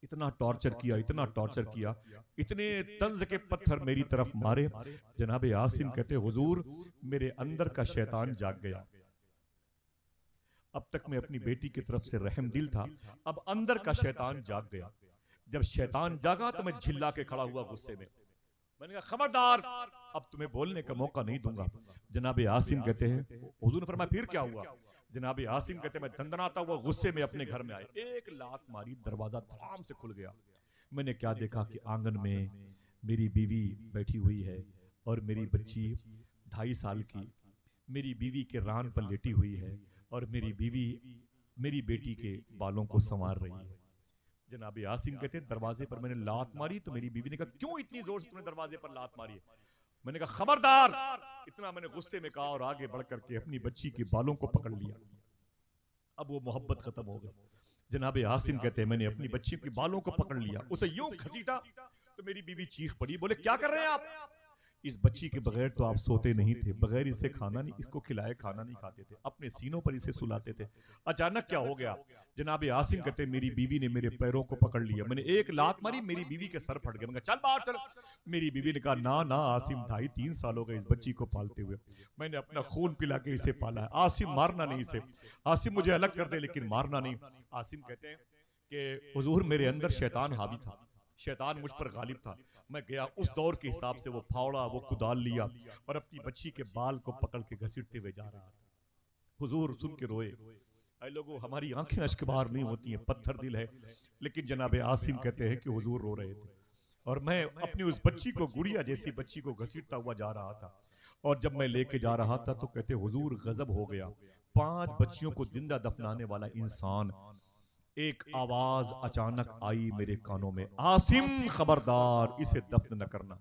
इतना टॉर्चर किया, इतना टॉर्चर किया, इतने तंज के पत्थर मेरी तरफ मारे। जनाब आसिम कहते, हुजूर मेरे अंदर का शैतान जाग गया। अब तक मैं अपनी बेटी की तरफ से रहम दिल था, अब अंदर का शैतान जाग गया। जब शैतान जागा तो मैं झिल्ला के खड़ा हुआ गुस्से में। मैंने कहा, खबरदार, अब तुम्हें बोलने का मौका नहीं दूंगा। जनाब आसिम कहते हैं, हुजूर ने फरमाया, फिर क्या हुआ? जनाब आसिम कहते हैं, मैं दंदनाता हुआ गुस्से में अपने घर में आए, एक लात मारी, दरवाजा धड़ाम से खुल गया। मैंने क्या देखा कि आंगन में मेरी बीवी बैठी हुई है और मेरी बच्ची 2.5 साल की मेरी बीवी के रान पर लेटी हुई है और मेरी बीवी मेरी बेटी के बालों को संवार रही है। जनाब आसिम कहते हैं, दरवाजे पर मैंने लात मारी तो मेरी बीवी ने कहा, क्यों इतनी जोर से तुमने दरवाजे पर लात मारी है? मैंने कहा, खबरदार, इतना मैंने गुस्से में कहा और आगे बढ़ करके अपनी बच्ची के बालों को पकड़ लिया। अब वो मोहब्बत खत्म हो गई। जनाब आसिम कहते हैं, मैंने अपनी बच्ची के बालों को पकड़ लिया, उसे यूं घसीटा तो मेरी बीवी चीख पड़ी, बोले, क्या कर रहे हैं आप? इस बच्ची के बगैर तो आप सोते नहीं थे, बगैर इसे खाना नहीं, इसको खिलाए खाना नहीं खाते थे, अपने सीनों पर इसे सुलाते थे, अचानक क्या हो गया? जनाब आसिम कहते हैं, मेरी बीवी ने मेरे पैरों को पकड़ लिया, मैंने एक लात मारी, मेरी बीवी के सर फट गया। मैंने कहा, चल बाहर चल। मेरी बीवी ने कहा, ना ना आसिम, 2.5-3 साल हो गए इस बच्ची को पालते हुए, मैंने अपना खून पिला के इसे पाला है। आसिम मारना नहीं इसे, आसिम मुझे अलग कर दे लेकिन मारना नहीं। आसिम कहते हैं कि हुजूर मेरे अंदर शैतान हावी था, शैतान मुझ पर गालिब था। मैं गया, उस दौर के हिसाब से वो फावड़ा, वो कुदाल लिया और अपनी बच्ची के बाल को पकड़ के घसीटते हुए जा रहा था। हुजूर सुन के रोए। ऐ लोगों, हमारी आंखें अश्कबार नहीं होती हैं, पत्थर दिल है, लेकिन जनाब आसिम कहते हैं कि हुजूर रो रहे थे और मैं अपनी उस बच्ची को, गुड़िया जैसी बच्ची को घसीटता हुआ जा रहा था। और जब मैं लेके जा रहा था तो कहते हुजूर गजब हो गया। 5 बच्चियों को जिंदा दफनाने वाला इंसान, एक आवाज अचानक आई मेरे कानों में, आसिम खबरदार, इसे दफन न करना।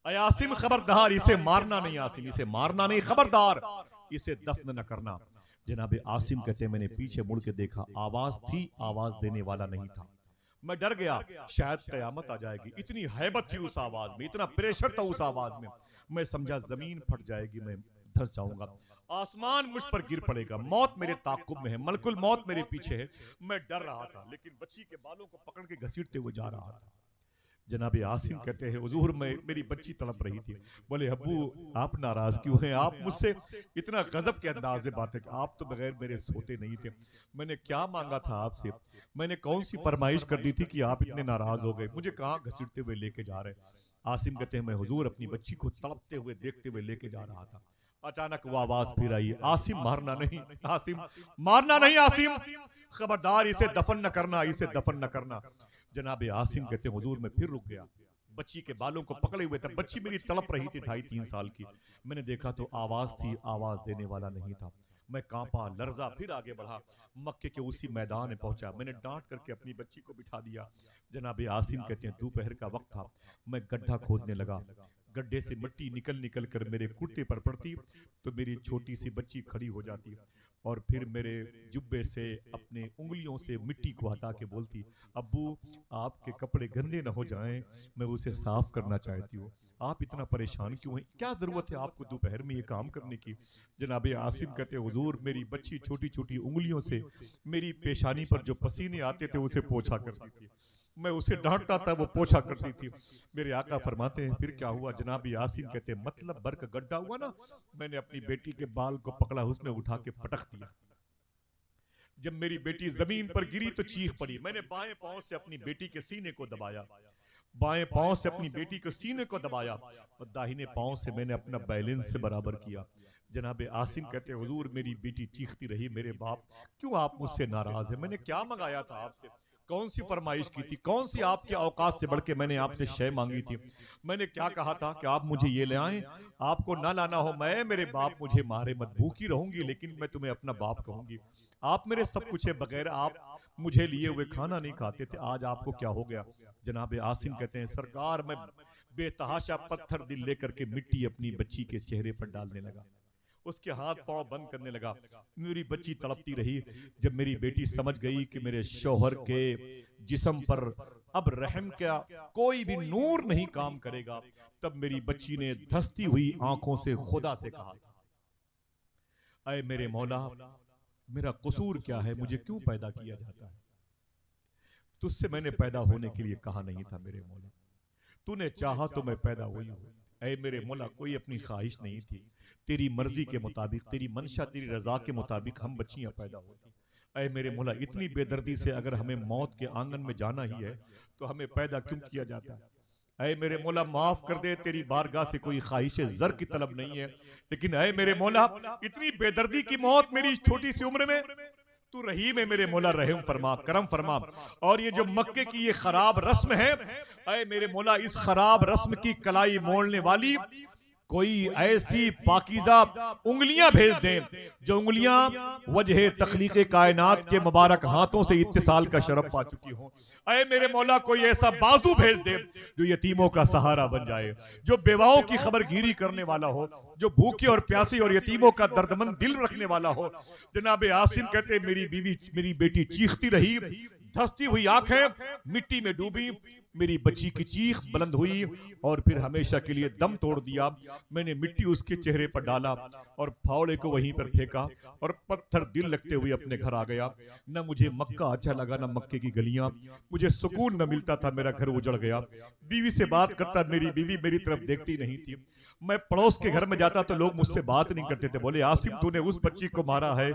अय आसिम खबरदार, इसे मारना नहीं, आसिम इसे मारना नहीं, खबरदार इसे दफन न करना। जनाब आसिम कहते मैंने पीछे मुड़ के देखा, आवाज थी, आवाज देने वाला नहीं था। मैं डर गया, शायद कयामत आ जाएगी। इतनी हैबत थी उस आवाज में, इतना प्रेशर था उस आवाज में। मैं समझा जमीन फट जाएगी, मैं धंस जाऊंगा, आसमान मुझ पर गिर पड़ेगा, मौत मेरे ताकुब में है, मलकुल मौत मेरे पीछे है। मैं डर रहा था, लेकिन बच्ची के बालों को पकड़ के घसीटते हुए जा रहा था। जनाब आसिम कहते हैं हुजूर, मेरी बच्ची तड़प रही थी। बोले अब्बू, आप नाराज क्यों हैं? आप मुझसे इतना गजब के अंदाज में बातें, आप तो बगैर मेरे सोते नहीं थे। मैंने क्या मांगा था आपसे? मैंने कौन सी फरमाइश कर दी थी कि आप इतने नाराज हो गए? मुझे कहाँ घसीटते हुए लेके जा रहे? आसिम कहते हैं मैं हुजूर अपनी बच्ची को तड़पते हुए देखते हुए लेके जा रहा था। अचानक वो आवाज फिर आई, आसिम मारना नहीं, आसिम मारना नहीं, आसिम खबरदार, इसे दफन न करना, इसे दफन न करना। जनाब आसिम कहते हैं हुजूर मैं फिर रुक गया, बच्ची के बालों को पकड़े हुए था। बच्ची मेरी तड़प रही थी, 2.5-3 साल की। मैंने देखा तो आवाज थी, आवाज देने वाला नहीं था। मैं कांपा, लर्जा, फिर आगे बढ़ा, मक्के के उसी मैदान में पहुंचा। मैंने डांट करके अपनी बच्ची को बिठा दिया। जनाब आसिम कहते हैं दोपहर का वक्त था, मैं गड्ढा खोदने लगा। गड्ढे से मिट्टी निकल निकल कर मेरे कुर्ते पर पड़ती तो मेरी छोटी सी बच्ची खड़ी हो जाती और फिर मेरे जुब्बे से अपने उंगलियों से मिट्टी को हटा के बोलती, अब्बू आपके कपड़े गंदे न हो जाएं, मैं उसे साफ करना चाहती हूँ, आप इतना परेशान क्यों हैं? क्या जरूरत है आपको दोपहर में ये काम करने की? जनाब आसिम कहते हुजूर मेरी बच्ची छोटी छोटी उंगलियों से मेरी पेशानी पर जो पसीने आते थे उसे पोछा करती थी। मैं उसे डांटता था, वो पोछा करती थी। मेरे आका फरमाते हैं फिर क्या हुआ? जनाब आसिम कहते हैं मतलब भर का गड्ढा हुआ ना, मैंने अपनी बेटी के बाल को पकड़ा, उसमें उठा के पटक दिया। जब मेरी बेटी जमीन पर गिरी तो चीख पड़ी। मैंने बाएं पांव से अपनी बेटी के सीने को दबाया, बाएं पांव से अपनी बेटी के सीने को दबाया और दाहिने पांव से मैंने अपना बैलेंस से बराबर किया। जनाब आसिम कहते हैं हुजूर मेरी बेटी चीखती रही, मेरे बाप क्यों आप मुझसे नाराज है? मैंने क्या मंगाया था आपसे? कौन सी फरमाइश की थी? कौन सी आपके औकात से बढ़ के मैंने आपसे शय मांगी थी? मैंने क्या कहा था कि आप मुझे ये ले आए? आपको ना लाना हो, मैं, मेरे बाप मुझे मारे मत, भूखी रहूंगी लेकिन मैं तुम्हें अपना बाप कहूंगी। आप मेरे सब कुछ है, बगैर आप मुझे लिए हुए खाना नहीं खाते थे, आज आपको क्या हो गया? जनाब आसिम कहते हैं सरकार मैं बेतहाशा पत्थर दिल लेकर के मिट्टी अपनी बच्ची के चेहरे पर डालने लगा, उसके हाथ पांव बंद करने लगा। मेरी बच्ची तड़पती रही। जब मेरी बेटी समझ गई कि मेरे शौहर के जिस्म पर अब रहम का कोई भी नूर नहीं काम करेगा, तब मेरी बच्ची ने धंसती हुई आंखों से खुदा से कहा, ऐ मेरे मौला मेरा कसूर क्या है? मुझे क्यों पैदा किया जाता है? तुझसे मैंने पैदा होने के लिए कहा नहीं था मेरे मौला, तूने चाहा तो मैं पैदा हुई हूं। ऐ मेरे मौला कोई अपनी ख्वाहिश नहीं थी, तेरी मर्जी के मुताबिक, तेरी मंशा, तेरी रजा के मुताबिक हम बच्चियां पैदा होती। ऐ मेरे मौला इतनी बेदर्दी से अगर हमें मौत के आंगन में जाना ही है तो हमें पैदा क्यों किया जाता है? ऐ मेरे मौला माफ कर दे, तेरी बारगाह से कोई ख्वाहिश जर की तलब नहीं है, लेकिन ऐ मेरे मौला इतनी बेदर्दी की मौत मेरी छोटी सी उम्र में, तू रहीम है मेरे मौला, रहम फरमा, करम फरमा। और ये जो मक्के की ये खराब रस्म है, ऐ मेरे मौला इस खराब रस्म की कलाई मोड़ने वाली कोई ऐसी पाकीज़ा उंगलियां भेज दें जो उंगलियां वजह तख्लीक़ कायनात के मुबारक हाथों से इत्तिसाल का शरफ पा चुकी हों। ऐ मेरे मौला कोई ऐसा बाजू भेज दे जो यतीमों का सहारा बन जाए, जो बेवाओं की खबरगिरी करने वाला हो, जो भूखे और प्यासी और यतीमों का दर्दमंद दिल रखने वाला हो। जनाब आसिम कहते मेरी बीवी, मेरी बेटी चीखती रही, धंसती हुई आंखें मिट्टी में डूबी, मेरी बच्ची की चीख बुलंद हुई और फिर हमेशा के लिए दम तोड़ दिया। मैंने मिट्टी उसके चेहरे पर डाला और फावड़े को वहीं पर फेंका और पत्थर दिल लगते हुए अपने घर आ गया। न मुझे मक्का अच्छा लगा, न मक्के की गलियां, मुझे सुकून न मिलता था, मेरा घर उजड़ गया। बीवी से बात करता, मेरी बीवी मेरी तरफ देखती नहीं थी। मैं पड़ोस के घर में जाता तो लोग मुझसे बात नहीं करते थे, बोले आसिम तूने उस बच्ची को मारा है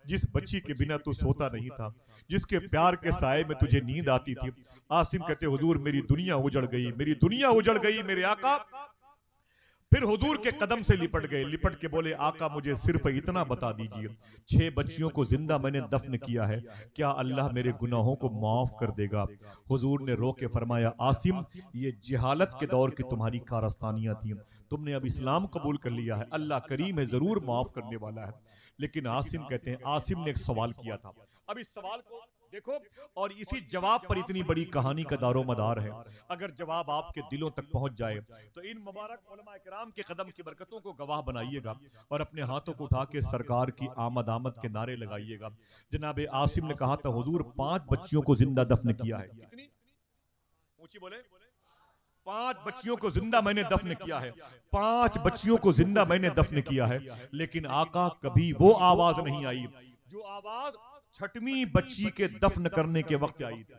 जिस बच्ची के बिना तू सोता नहीं था, जिसके प्यार के साए में तुझे नींद आती थी। आसिम कहते हुजूर मेरी दुनिया उजड़ गई, मेरी दुनिया उजड़ गई मेरे आका। फिर हुजूर के कदम से लिपट गए, लिपट के बोले आका मुझे सिर्फ इतना बता दीजिए, 6 बच्चियों को जिंदा मैंने दफन किया है, क्या अल्लाह मेरे गुनाहों को माफ कर देगा? हुजूर ने रो के फरमाया आसिम ये जिहालत के दौर की तुम्हारी कारस्तानियां थी, तुमने अब इस्लाम कबूल कर लिया है, अल्लाह करीम है जरूर माफ करने वाला है। लेकिन आसिम कहते हैं आसिम ने एक सवाल किया था, अब इस सवाल को देखो, और इसी जवाब पर इतनी बड़ी कहानी का दारो मदार है। अगर जवाब आपके दिलों तक पहुंच जाए तो इन मुबारक उलमा किराम के कदम की बरकतों को गवाह बनाइएगा और अपने हाथों को उठा के सरकार की आमद आमद के नारे लगाइएगा। जनाब आसिम ने कहा था हुजूर 5 बच्चियों को जिंदा दफन किया है, कितनी ऊंची बोले, 5 बच्चियों को जिंदा मैंने दफन किया है, 5 बच्चियों को जिंदा मैंने दफन किया है। लेकिन आका कभी वो आवाज नहीं आई जो आवाज 6वीं बच्ची के दफन करने के वक्त आई थी।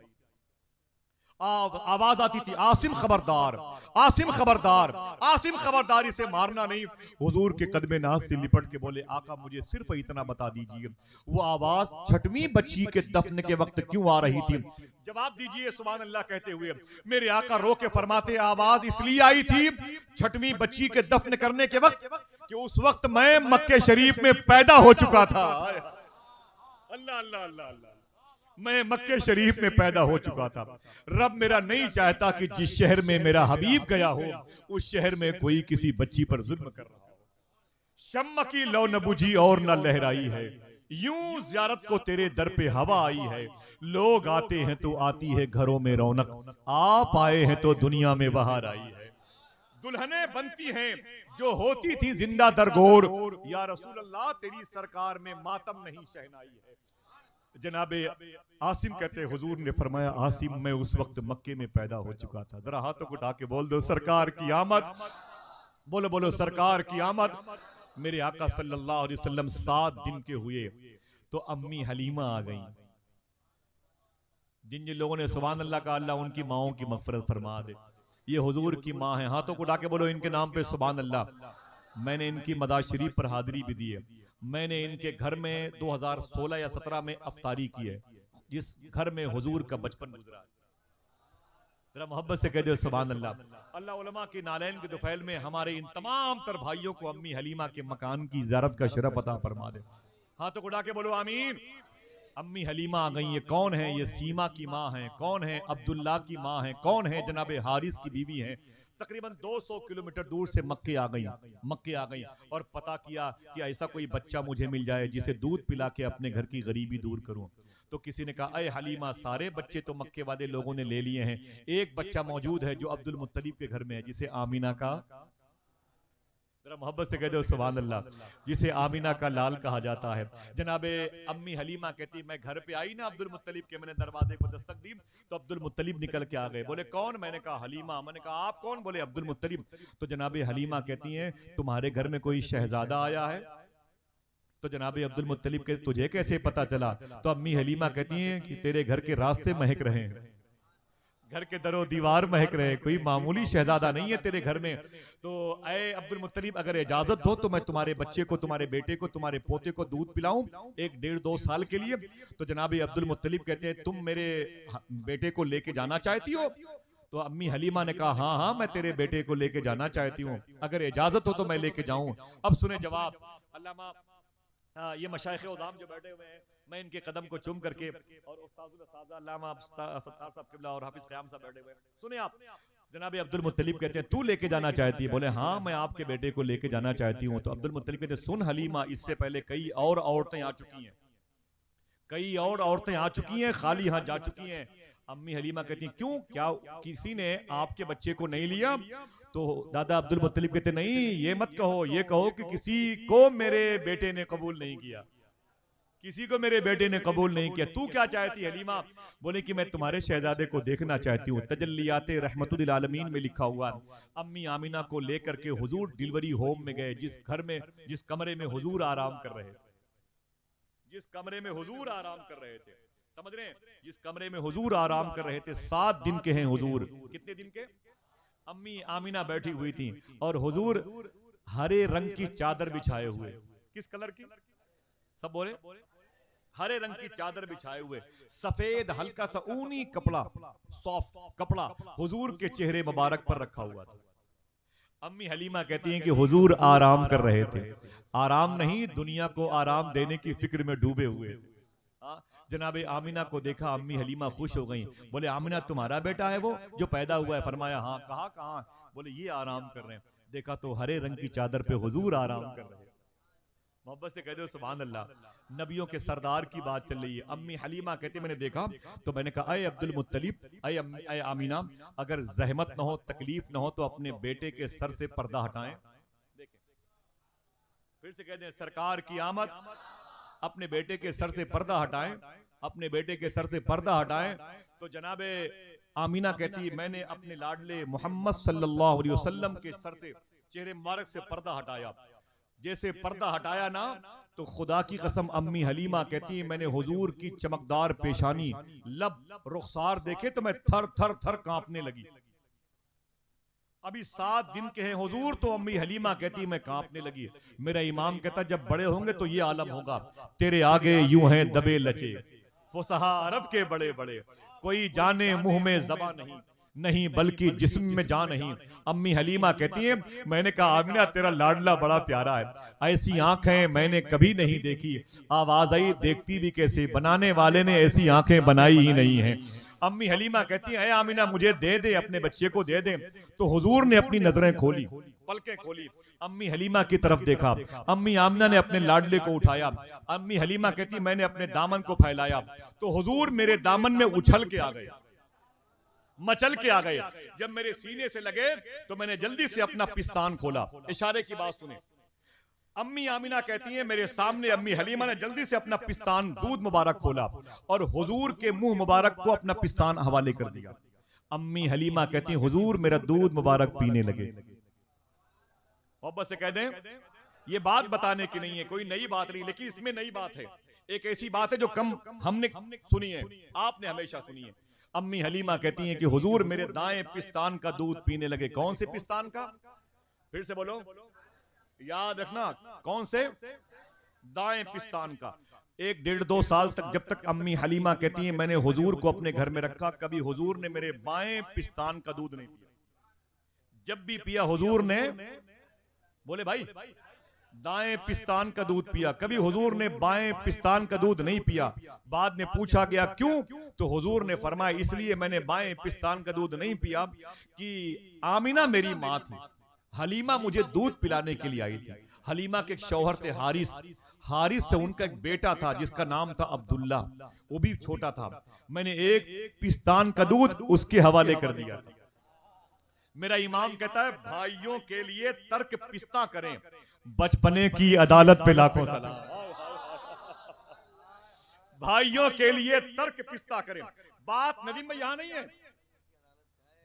आवाज आती थी आसिम खबरदार, आसिम खबरदार, आसिम खबरदार, इसे मारना नहीं। हुजूर के कदमे नाज से लिपट के बोले आका मुझे सिर्फ इतना बता दीजिए, वो आवाज 6वीं बच्ची के दफन के वक्त क्यों आ रही थी? जवाब दीजिए सुभान अल्लाह कहते हुए। मेरे आका रो के फरमाते आवाज इसलिए आई थी 6वीं बच्ची के दफन करने के वक्त कि उस वक्त मैं मक्के शरीफ में पैदा हो चुका था। अल्लाह अल्लाह अल्लाह अल्लाह, मैं मक्के शरीफ में पैदा हो चुका था। रब मेरा नहीं चाहता कि जिस शहर में मेरा हबीब गया हो उस शहर में कोई किसी बच्ची पर जुल्म कर रहा हो। शम्मा की लौ न बुझी और न लहराई है, यूं ज़ियारत को तेरे दर पे हवा आई है। लोग आते हैं तो आती है घरों में रौनक, आप आए हैं तो दुनिया में बहार आई है। दुल्हने बनती हैं जो होती थी जिंदा दरगोर, या रसूल अल्लाह तेरी सरकार में मातम नहीं शहनाई है। जनाबे आसिम कहते हुजूर ने फरमाया आसिम मैं उस वक्त मक्के में पैदा हो चुका था। जरा हाथों को उठा के बोल दो सरकार की आमद, बोलो बोलो सरकार की आमद। मेरे आका सल्लल्लाहु अलैहि वसल्लम 7 दिन के हुए तो अम्मी हलीमा आ गई। जिन जिन लोगों ने सुभान अल्लाह का, अल्लाह उनकी माओं की मगफरत फरमा दे। ये हुजूर की माँ है, हाथों को उठा के बोलो इनके नाम पे सुभान अल्लाह। मैंने इनकी मदार शरीफ पर हाजिरी भी दी है। मैंने इनके घर में 2016 या 17 में अफ्तारी की है, जिस घर में हुजूर का बचपन गुजरा। जरा मोहब्बत से कह दो सुभान अल्लाह। अल्लाह उलमा के नालैन के दुफैल में हमारे इन तमाम तर भाइयों को अम्मी हलीमा के मकान की ज़ियारत का शरफ अता फरमा दे। हाथों को उठा के बोलो आमीन। अम्मी हलीमा आ गई। ये कौन है? ये सीमा की माँ है। कौन है? अब्दुल्ला की माँ है। कौन है? जनाबे हारिस की बीवी है। तकरीबन 200 किलोमीटर दूर से मक्के आ गई, मक्के आ गई और पता किया कि ऐसा कोई बच्चा मुझे मिल जाए जिसे दूध पिला के अपने घर की गरीबी दूर करूं। तो किसी ने कहा अय हलीमा सारे बच्चे तो मक्के वाले लोगों ने ले लिए हैं, एक बच्चा मौजूद है जो अब्दुल मुत्तलिब के घर में है, जिसे आमीना का, जरा मोहब्बत से कह दो सुभान अल्लाह, जिसे आमीना का लाल कहा जाता है। जनाबे अम्मी हलीमा कहती मैं घर पे आई ना अब्दुल मुत्तलिब के, मैंने दरवाजे को दस्तक दी तो अब्दुल मुत्तलिब निकल के आ गए। बोले कौन? मैंने कहा हलीमा। मैंने कहा आप कौन? बोले अब्दुल मुत्तलिब। तो जनाबे हलीमा कहती हैं तुम्हारे घर में कोई शहजादा आया है? तो जनाबे अब्दुल मुत्तलिब कहते तुझे कैसे पता चला? तो अम्मी हलीमा कहती हैं कि तेरे घर के रास्ते महक रहे हैं, घर के दरो दीवार महक रहे, कोई मामूली शहजादा नहीं है तेरे घर में। तो ऐ अब्दुल मुत्तलिब अगर इजाजत दो तो मैं तुम्हारे बच्चे को, तुम्हारे बेटे को, तुम्हारे पोते को दूध पिलाऊं 1-1.5-2 साल के लिए। तो जनाब अब्दुल मुत्तलिब कहते हैं तुम मेरे बेटे को लेके जाना चाहती हो? तो अम्मी हलीमा ने कहा हाँ हाँ मैं तेरे बेटे को लेके जाना चाहती हूँ, अगर इजाजत हो तो मैं लेके जाऊं। अब सुने जवाब। अल्लामा ये मशाइख उज़ाम जो बैठे हुए हैं, मैं इनके कदम को चूम करके, और उस्तादुल असातिज़ा अल्लामा सत्तार साहब क़िबला और हाफिज क़याम साहब बैठे हुए हैं, सुने आप। जनाब अब्दुल मुत्तलिब कहते हैं तू लेके जाना चाहती है? बोले हाँ मैं आपके बेटे को लेके जाना चाहती हूँ। तो अब्दुल मुत्तलिब कहते हैं सुन हलीमा, इससे पहले कई और औरतें आ चुकी हैं, कई और औरतें आ चुकी हैं, खाली यहाँ जा चुकी हैं। अम्मी हलीमा कहती हैं क्यों, क्या किसी ने आपके बच्चे को नहीं लिया? तो दादा अब्दुल मुत्तलिब कहते नहीं ये मत कहो, ये कहो कि किसी को मेरे बेटे ने कबूल नहीं किया, किसी को मेरे बेटे ने कबूल नहीं किया। तू क्या चाहती हलीमा? बोले कि मैं तुम्हारे शहजादे को देखना चाहती हूँ। तजल्लियाते रहमतुल आलमीन में लिखा हुआ अम्मी आमिना को लेकर के हुजूर डिलीवरी होम में गए, जिस घर में, जिस कमरे में हुजूर आराम कर रहे थे, जिस कमरे में हुजूर आराम कर रहे थे, समझ रहे हैं, जिस कमरे में हुजूर आराम कर रहे थे। 7 दिन के हैं हुजूर, कितने दिन के? अम्मी आमीना बैठी हुई थी और हुजूर हरे रंग की चादर बिछाए हुए। किस कलर की? सब बोले हरे रंग की चादर बिछाए हुए, सफेद हल्का सा ऊनी कपड़ा, सॉफ्ट कपड़ा हुजूर के चेहरे मुबारक पर रखा हुआ था। अम्मी हलीमा कहती हैं कि हुजूर आराम कर रहे थे। आराम नहीं, दुनिया को आराम देने की फिक्र में डूबे हुए। जनाबे आमीना को देखा, अम्मी हलीमा खुश हो गई। बोले आमीना तुम्हारा बेटा है वो जो पैदा हुआ है? फरमाया हाँ। कहा कहाँ? बोले ये आराम कर रहे हैं। देखा तो हरे रंग की चादर पे हुजूर आराम कर रहे हैं। मोहब्बत से कह दो सुभान अल्लाह। नबियों के सरदार की बात चल रही है। अम्मी हलीमा कहती मैंने देखा तो मैंने कहा अय अब्दुल मुत्तलिब, अय आमीना, अगर जहमत न हो, तकलीफ न हो तो अपने बेटे के सर से पर्दा हटाएं। देखें, फिर से कह दें सरकार की आमद, अपने बेटे के सर से पर्दा हटाएं, अपने बेटे के सर से पर्दा हटाएं। तो जनाबे आमीना कहती है मैंने अपने लाडले मोहम्मद सल्लल्लाहु अलैहि वसल्लम के सर से, चेहरे मुबारक से पर्दा हटाया। जैसे पर्दा हटाया ना, तो खुदा की कसम अम्मी हलीमा कहती है मैंने हुजूर की चमकदार पेशानी, लब, रुखसार देखे तो मैं थर थर थर कांपने लगी। अभी 7 दिन के हैं हुजूर, तो अम्मी हलीमा कहती मैं कांपने लगी। मेरा इमाम कहता जब बड़े होंगे तो ये आलम होगा, तेरे आगे यूं हैं दबे लचे फुसहा अरब के बड़े बड़े, कोई जाने मुंह में ज़बां नहीं, नहीं बल्कि जिस्म में जान नहीं। अम्मी हलीमा कहती है मैंने कहा आमीना तेरा लाडला बड़ा प्यारा है, ऐसी आंखें मैंने कभी नहीं देखी। आवाज आई देखती भी कैसे, बनाने वाले ने ऐसी आंखें बनाई ही नहीं है। अम्मी हलीमा कहती है आमीना मुझे दे दे, अपने बच्चे को दे दे। तो हुजूर ने अपनी नजरें खोली, पलकें खोली, अम्मी हलीमा की तरफ देखा। अम्मी आमिना ने अपने लाडले को उठाया। अम्मी हलीमा कहती मैंने अपने दामन को फैलाया तो हुजूर मेरे दामन में उछल के आ गए, मचल के आ गए। जब मेरे सीने से लगे तो मैंने जल्दी से अपना पिस्तान खोला। इशारे की बात सुने, अम्मी आमिना कहती हैं मेरे सामने अम्मी हलीमा ने जल्दी से अपना पिस्तान, दूध मुबारक खोला और हुजूर के मुंह मुबारक को अपना पिस्तान हवाले कर दिया। अम्मी हलीमा कहती हैं हुजूर मेरा दूध मुबारक पीने लगे। मोहब्बत से कह दें ये बात बताने की नहीं है, कोई नई बात नहीं, लेकिन इसमें नई बात है। एक ऐसी बात है जो कम हमने सुनी है, आपने हमेशा सुनी है। अम्मी हलीमा कहती हैं कि हुजूर मेरे दाएं पिस्तान का दूध पीने लगे। कौन से पिस्तान का? फिर से बोलो, याद रखना, कौन से? दाएं पिस्तान का। 1 डेढ़ 2 साल तक, जब तक अम्मी हलीमा कहती हैं मैंने हुजूर को अपने घर में रखा, कभी हुजूर ने मेरे बाएं पिस्तान का दूध नहीं पिया। जब भी पिया हुजूर ने, बोले भाई, दाएं पिस्तान का दूध पिया, कभी हुजूर ने बाएं पिस्तान का दूध नहीं पिया। बाद में पूछा गया क्यों, तो हुजूर ने फरमाया इसलिए मैंने बाएं पिस्तान का दूध नहीं पिया कि आमिना मेरी मां थी, हलीमा मुझे दूध पिलाने के लिए आई थी। हलीमा के एक शौहर थे हारिस, हारिस से उनका एक बेटा था जिसका नाम था अब्दुल्ला, वो भी छोटा था। मैंने एक पिस्तान का दूध उसके हवाले कर दिया था। मेरा इमाम कहता है भाइयों के लिए तर्क पिस्ता करें, बचपने की अदालत पे लाखों सलाम। भाइयों के लिए तर्क पिस्ता करें। बात नदीम में यहां नहीं है,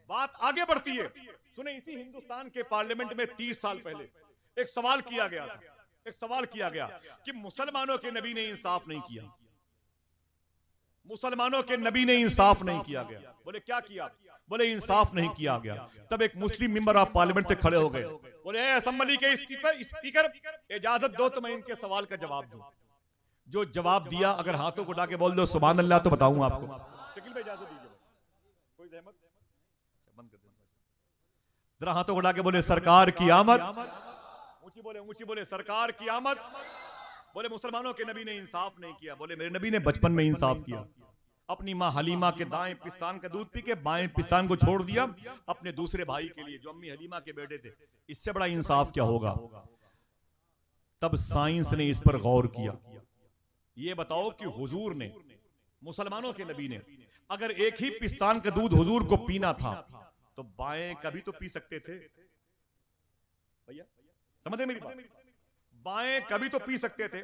बात आगे बढ़ती है। सुने, इसी हिंदुस्तान के पार्लियामेंट में 30 साल पहले एक सवाल किया गया था, एक सवाल किया गया कि मुसलमानों के नबी ने इंसाफ नहीं किया, मुसलमानों के नबी ने इंसाफ नहीं किया गया। बोले क्या किया? बोले इंसाफ नहीं किया गया। तब एक मुस्लिम मेंबर ऑफ पार्लियामेंट से खड़े हो गए, बोले असेंबली के स्पीकर इजाजत दो तो मैं इनके सवाल का जवाब दूं। जो जवाब दिया, अगर हाथों को उठा के बोल दो सुभान अल्लाह तो बताऊं आपको। शकील भाई इजाजत दीजिए, कोई जहमत बंद कर दो। जरा हाथों को उठा के बोले सरकार की आमद, ऊंची बोले, ऊंची बोले सरकार की आमद। बोले मुसलमानों के नबी ने इंसाफ नहीं किया। बोले मेरे नबी ने बचपन में इंसाफ किया, अपनी मां हलीमा के दाएं पिस्तान का दूध पी के बाएं पिस्तान को छोड़ दिया अपने दूसरे भाई के लिए जो अम्मी हलीमा के बेटे थे। इससे बड़ा इंसाफ क्या होगा? तब साइंस ने इस पर गौर किया। ये बताओ कि हुजूर ने, मुसलमानों के नबी ने, अगर एक ही पिस्तान का दूध हुजूर को पीना था तो बाएं का भी तो पी सकते थे। भैया समझे मेरी बात? बाएं का भी तो पी सकते थे।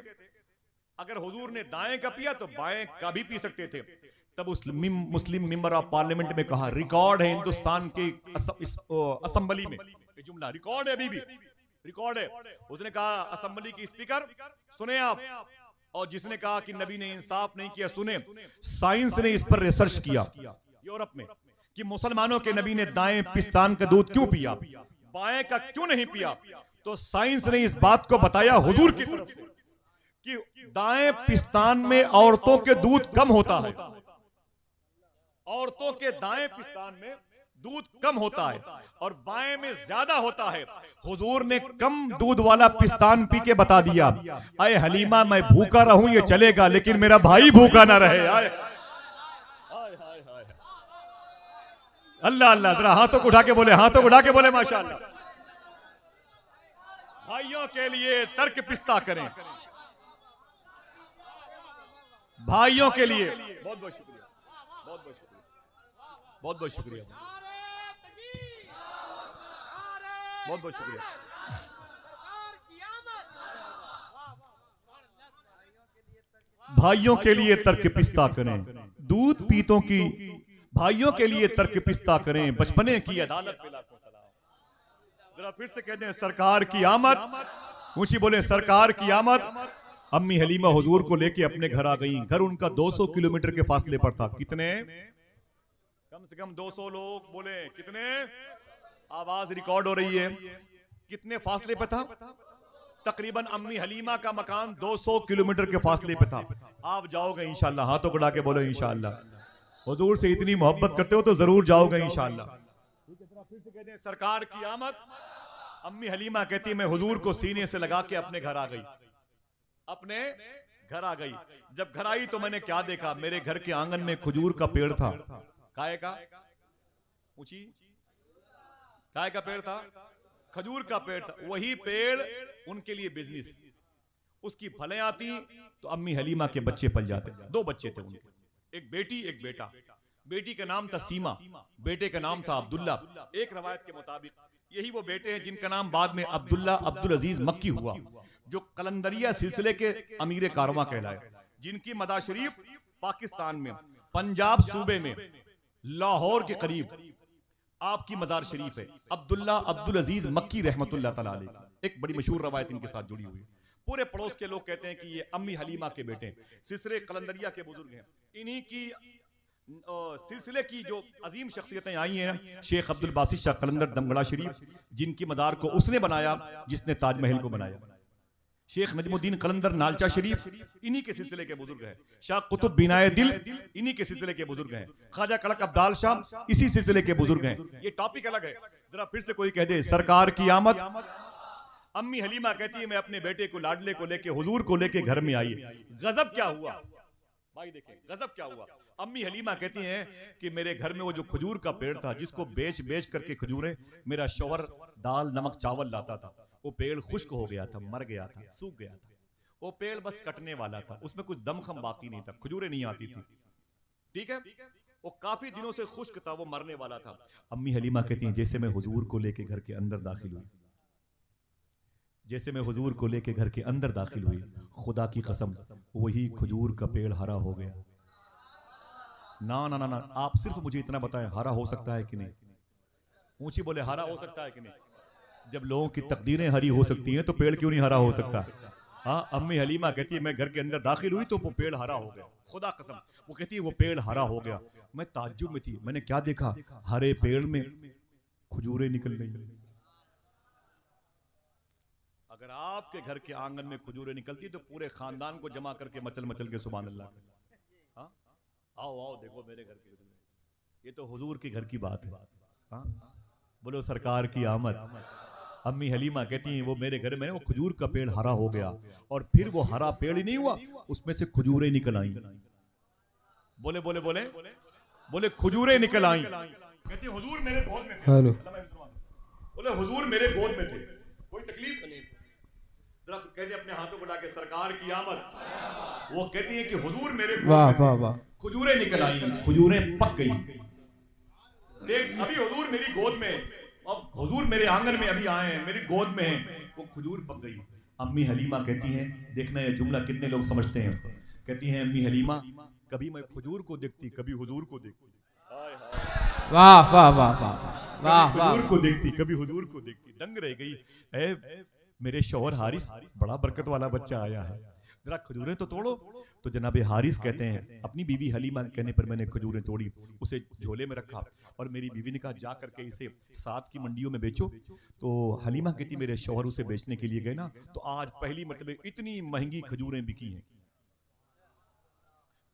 अगर हुजूर ने दाएं का पिया तो बाएं का भी पी सकते थे। तब उस मुस्लिम मेंबर ऑफ पार्लियामेंट में कहा, रिकॉर्ड है हिंदुस्तान के असेंबली में, ये जुमला रिकॉर्ड है, अभी भी रिकॉर्ड है। उसने कहा असेंबली की स्पीकर सुने आप, और जिसने कहा कि नबी ने इंसाफ नहीं किया सुने, साइंस ने इस पर रिसर्च किया यूरोप में कि मुसलमानों के नबी ने दाएं पिस्तान का दूध क्यों पिया, बाएं का क्यों नहीं पिया, तो साइंस ने इस बात को बताया हुजूर की तरफ से कि दाएं पिस्तान में औरतों के दूध कम होता है, औरतों के दाएं पिस्तान में दूध कम होता है और बाएं में ज्यादा होता है। हुजूर ने कम दूध वाला पिस्तान पी के बता दिया, अरे हलीमा मैं भूखा रहूं ये चलेगा, लेकिन मेरा भाई भूखा ना रहे। आए अल्लाह अल्लाह, जरा हाथों को उठा के बोले, हाथों को उठा के बोले माशाअल्लाह। भाइयों के लिए तर्क पिस्ता करें, भाइयों के लिए बहुत बहुत शुक्रिया, बहुत बहुत शुक्रिया, बहुत बहुत शुक्रिया, बहुत बहुत शुक्रिया। भाइयों के लिए तर्क पिस्ता करें, दूध पीतों की भाइयों के लिए तर्क पिस्ता करें, बचपने की अदालत पे लाखों सलाम। जरा फिर से कहते हैं सरकार की आमद, ऊंची बोले सरकार की आमद। अम्मी हलीमा हुजूर को लेके अपने घर आ गई। घर उनका 200 किलोमीटर के फासले पर था। कितने? कम से कम 200 लोग बोले कितने? आवाज रिकॉर्ड हो रही है। कितने फासले पे था? तकरीबन अम्मी हलीमा का मकान 200 किलोमीटर के फासले पे था। आप जाओगे इंशाल्लाह, हाथों को उठा के बोलो इंशाल्लाह। हुजूर से इतनी मोहब्बत करते हो तो जरूर जाओगे इंशाल्लाह। फिर से कहते हैं सरकार की आमद। अम्मी हलीमा कहती है मैं हुजूर को सीने से लगा के अपने घर आ गई, अपने घर आ गई। जब घर आई तो मैंने क्या देखा, मेरे घर के आंगन में खजूर का पेड़ था। काय का? ऊंची काय का पेड़ था? खजूर का पेड़ था। वही पेड़ उनके लिए बिजनेस, उसकी फलें आती तो अम्मी हलीमा के बच्चे पल जाते। 2 बच्चे थे उनके, एक बेटी एक बेटा। बेटी का नाम था सीमा, बेटे का नाम था अब्दुल्ला। एक रवायत के मुताबिक यही वो बेटे हैं जिनका नाम बाद में अब्दुल्ला अब्दुल अजीज मक्की हुआ, जो कलंदरिया सिलसिले के अमीर कारवां कहलाए, जिनकी मदार शरीफ पाकिस्तान में पंजाब सूबे में लाहौर के करीब आपकी मजार शरीफ है। अब्दुल्ला अब्दुल अजीज मक्की रहमतुल्लाह तआला अलैह, एक बड़ी मशहूर रवायत इनके साथ जुड़ी हुई है। पूरे पड़ोस के लोग कहते हैं कि ये अम्मी हलीमा के बेटे सिलसिले कलंदरिया के बुजुर्ग हैं। इन्हीं की सिलसिले की जो अजीम शख्सियतें आई हैं, शेख अब्दुल बासित शाह कलंदर दमगढ़ा शरीफ, जिनकी मदार को उसने बनाया जिसने ताजमहल को बनाया। शेख नजमुद्दीन कलंदर नालचा शरीफ इन्हीं के सिलसिले के बुजुर्ग हैं। शाह कुतुब बिनाए दिल इन्हीं के सिलसिले के बुजुर्ग हैं। ख्वाजा कड़क अब्दाल शाह इसी सिलसिले के बुजुर्ग हैं। ये टॉपिक अलग है। जरा फिर से कोई कह दे सरकार की आमद। अम्मी हलीमा कहती है मैं अपने बेटे को लाडले को लेके हुजूर को लेके घर में आई। गजब क्या हुआ भाई, देखें गजब क्या हुआ। अम्मी हलीमा कहती हैं कि मेरे घर में वो जो खजूर का पेड़ था, जिसको बेच बेच करके खजूरें मेरा शौहर दाल नमक चावल लाता था, वो पेड़ खुश्क हो गया था, मर गया था, सूख गया था। वो पेड़ बस कटने वाला था, उसमें कुछ दमखम बाकी नहीं था, खजूरें नहीं आती थी। ठीक है, वो काफी दिनों से खुश्क था, वो मरने वाला था। अम्मी हलीमा कहती हैं जैसे मैं हुजूर को लेके घर के अंदर दाखिल हुई, जैसे मैं हुजूर को लेके घर के अंदर दाखिल हुई, खुदा की कसम वही खजूर का पेड़ हरा हो गया। ना ना ना ना, आप सिर्फ मुझे इतना बताएं, हरा हो सकता है कि नहीं? ऊंची बोले हरा हो सकता है कि नहीं? जब लोगों की तकदीरें हरी हो सकती हैं तो पेड़ क्यों नहीं हरा हो सकता? हाँ, अम्मी हलीमा कहती है मैं घर के अंदर दाखिल हुई तो वो पेड़ हरा हो गया। खुदा कसम वो कहती है वो पेड़ हरा हो गया। मैं ताज्जुब में थी, मैंने क्या देखा, हरे पेड़ में खजूरें निकल रही। अगर आपके घर के आंगन में खजूरें निकलती तो पूरे खानदान को जमा करके मचल मचल के सुभान अल्लाह। हाँ, आओ आओ देखो मेरे घर की, ये तो हुजूर के घर की बात है। हाँ, बोलो सरकार की आमद। अम्मी हलीमा कहती हैं वो मेरे घर में वो खजूर का पेड़ हरा हो गया, और फिर वो हरा पेड़ ही नहीं हुआ, उसमें से खजूरें निकल आई। बोले बोले बोले बोले खजूरें निकल आई। कहती है हुजूर मेरे गोद में थे। बोले हुजूर मेरे गोद में थे, कोई तकलीफ नहीं। कहते अपने हाथों को डाके सरकार की आमद। वो कहती है कि हुजूर मेरे गोद में थे, खजूरें निकल आई, खजूरें पक गई। देख अभी हुजूर मेरी गोद में, अब हुजूर मेरे आंगन में अभी आए हैं, मेरी गोद में हैं, वो खजूर पक गई। अम्मी हलीमा कहती हैं, देखना ये जुमला कितने लोग समझते हैं। कहती हैं अम्मी हलीमा कभी मैं खजूर को देखती, कभी हुजूर को देखती। वाह वाह वाह वाह वाह, खजूर को देखती कभी हुजूर को देखती, दंग रह गई। मेरे शौहर हारिस बड़ा बरकत वाला बच्चा आया है, जरा खजूरें तो तोड़ो। तो जनाब हारिस कहते हैं अपनी बीवी हलीमा के कहने पर मैंने खजूरें तोड़ी, उसे झोले में रखा और मेरी बीवी ने कहा जा करके इसे साथ की मंडियों में बेचो। तो हलीमा कहती मेरे शौहर उसे बेचने के लिए गए ना, तो आज पहली मरतबे इतनी महंगी खजूरें बिकी हैं,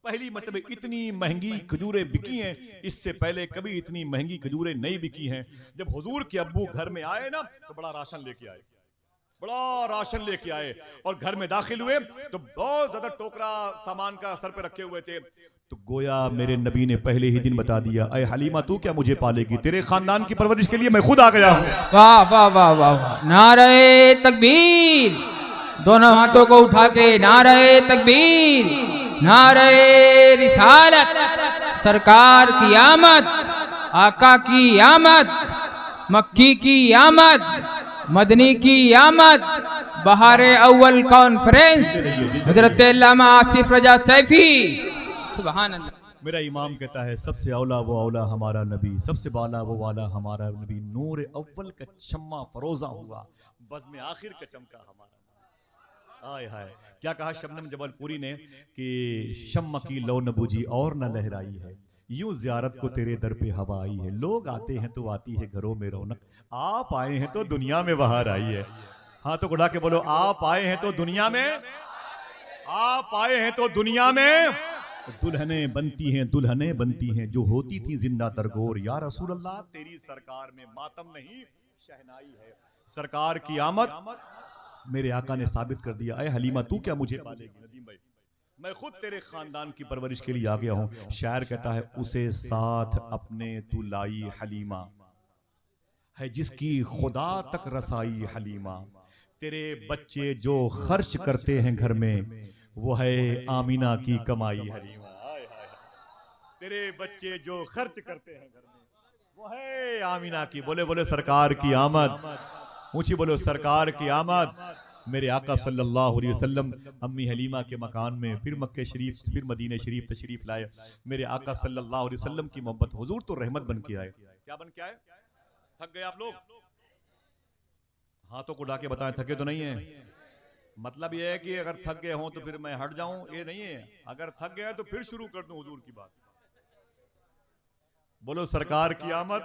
पहली मरतबे इतनी महंगी खजूरें बिकी हैं, इससे पहले कभी इतनी महंगी खजूरें नहीं बिकी हैं। जब हुजूर के अब्बू घर में आए ना तो बड़ा राशन लेके आए, बड़ा राशन लेके आए और घर में दाखिल हुए तो बहुत ज्यादा टोकरा सामान का सर पे रखे हुए थे। तो गोया मेरे नबी ने पहले ही दिन बता दिया, अय हलीमा तू क्या मुझे पालेगी, तेरे खानदान की परवरिश के लिए मैं खुद आ गया हूँ। वाह वाह वाह वाह वाह, नारे तकबीर, दोनों हाथों को उठा के नारे तकबीर, नारे रिसालत, सरकार की आमद, आका की आमद, मक्की की आमद, मदनी की आमद, बहारे अव्वल कॉन्फ्रेंस, हजरत अल्लामा आसिफ रजा सैफी, सुभान अल्लाह। मेरा इमाम कहता है सबसे औला वो औला हमारा नबी, सबसे बाला वो वाला हमारा नबी, नूर अव्वल का शम्मा फरोजा हुआ, बज़्म आखिर का चमका हमारा। आय हाय, क्या कहा शबनम जबलपुरी ने कि शम्मा की लौ न बुझी और न लहराई है, यूं ज़ियारत को तेरे दर पे हवा आई है, लोग आते हैं तो आती है घरों में रौनक, आप आए हैं तो दुनिया में बहार आई है। हाँ तो उड़ा के बोलो, आप आए हैं तो दुनिया में, आप आए हैं तो दुनिया में दुल्हनें बनती हैं, दुल्हनें बनती हैं जो होती थी जिंदा दरगोर, या रसूल अल्लाह तेरी सरकार में मातम नहीं शहनाई है। सरकार की आमद मेरे आका ने साबित कर दिया, अय हलीमा तू क्या मुझे पालेगी, नदीम भाई मैं खुद तेरे खानदान की परवरिश के लिए आ गया हूं। शायर कहता है उसे साथ अपने तू लाई हलीमा, है जिसकी खुदा तक रसाई हलीमा, तेरे बच्चे जो खर्च करते हैं घर में वो है आमीना की कमाई हलीमा। हाय हाय, तेरे बच्चे जो खर्च करते हैं घर में वो है आमीना की। बोले बोले सरकार की आमद, ऊंची बोलो सरकार की आमद। मेरे आका सल्लल्लाहु अलैहि वसल्लम अम्मी हलीमा के मकान में फिर मक्के शरीफ फिर मदीने शरीफ तशरीफ लाए। मेरे आका सल्लल्लाहु अलैहि वसल्लम की मोहब्बत, हुजूर तो रहमत बन के आए। क्या बन के आए? थक गए आप लोग? हाथों को उठा के बताएं थके तो नहीं है। मतलब ये है कि अगर थक गए हों तो फिर मैं हट जाऊं, ये नहीं है। अगर थक गए तो फिर शुरू कर दूं हुजूर की बात। बोलो सरकार की आमद,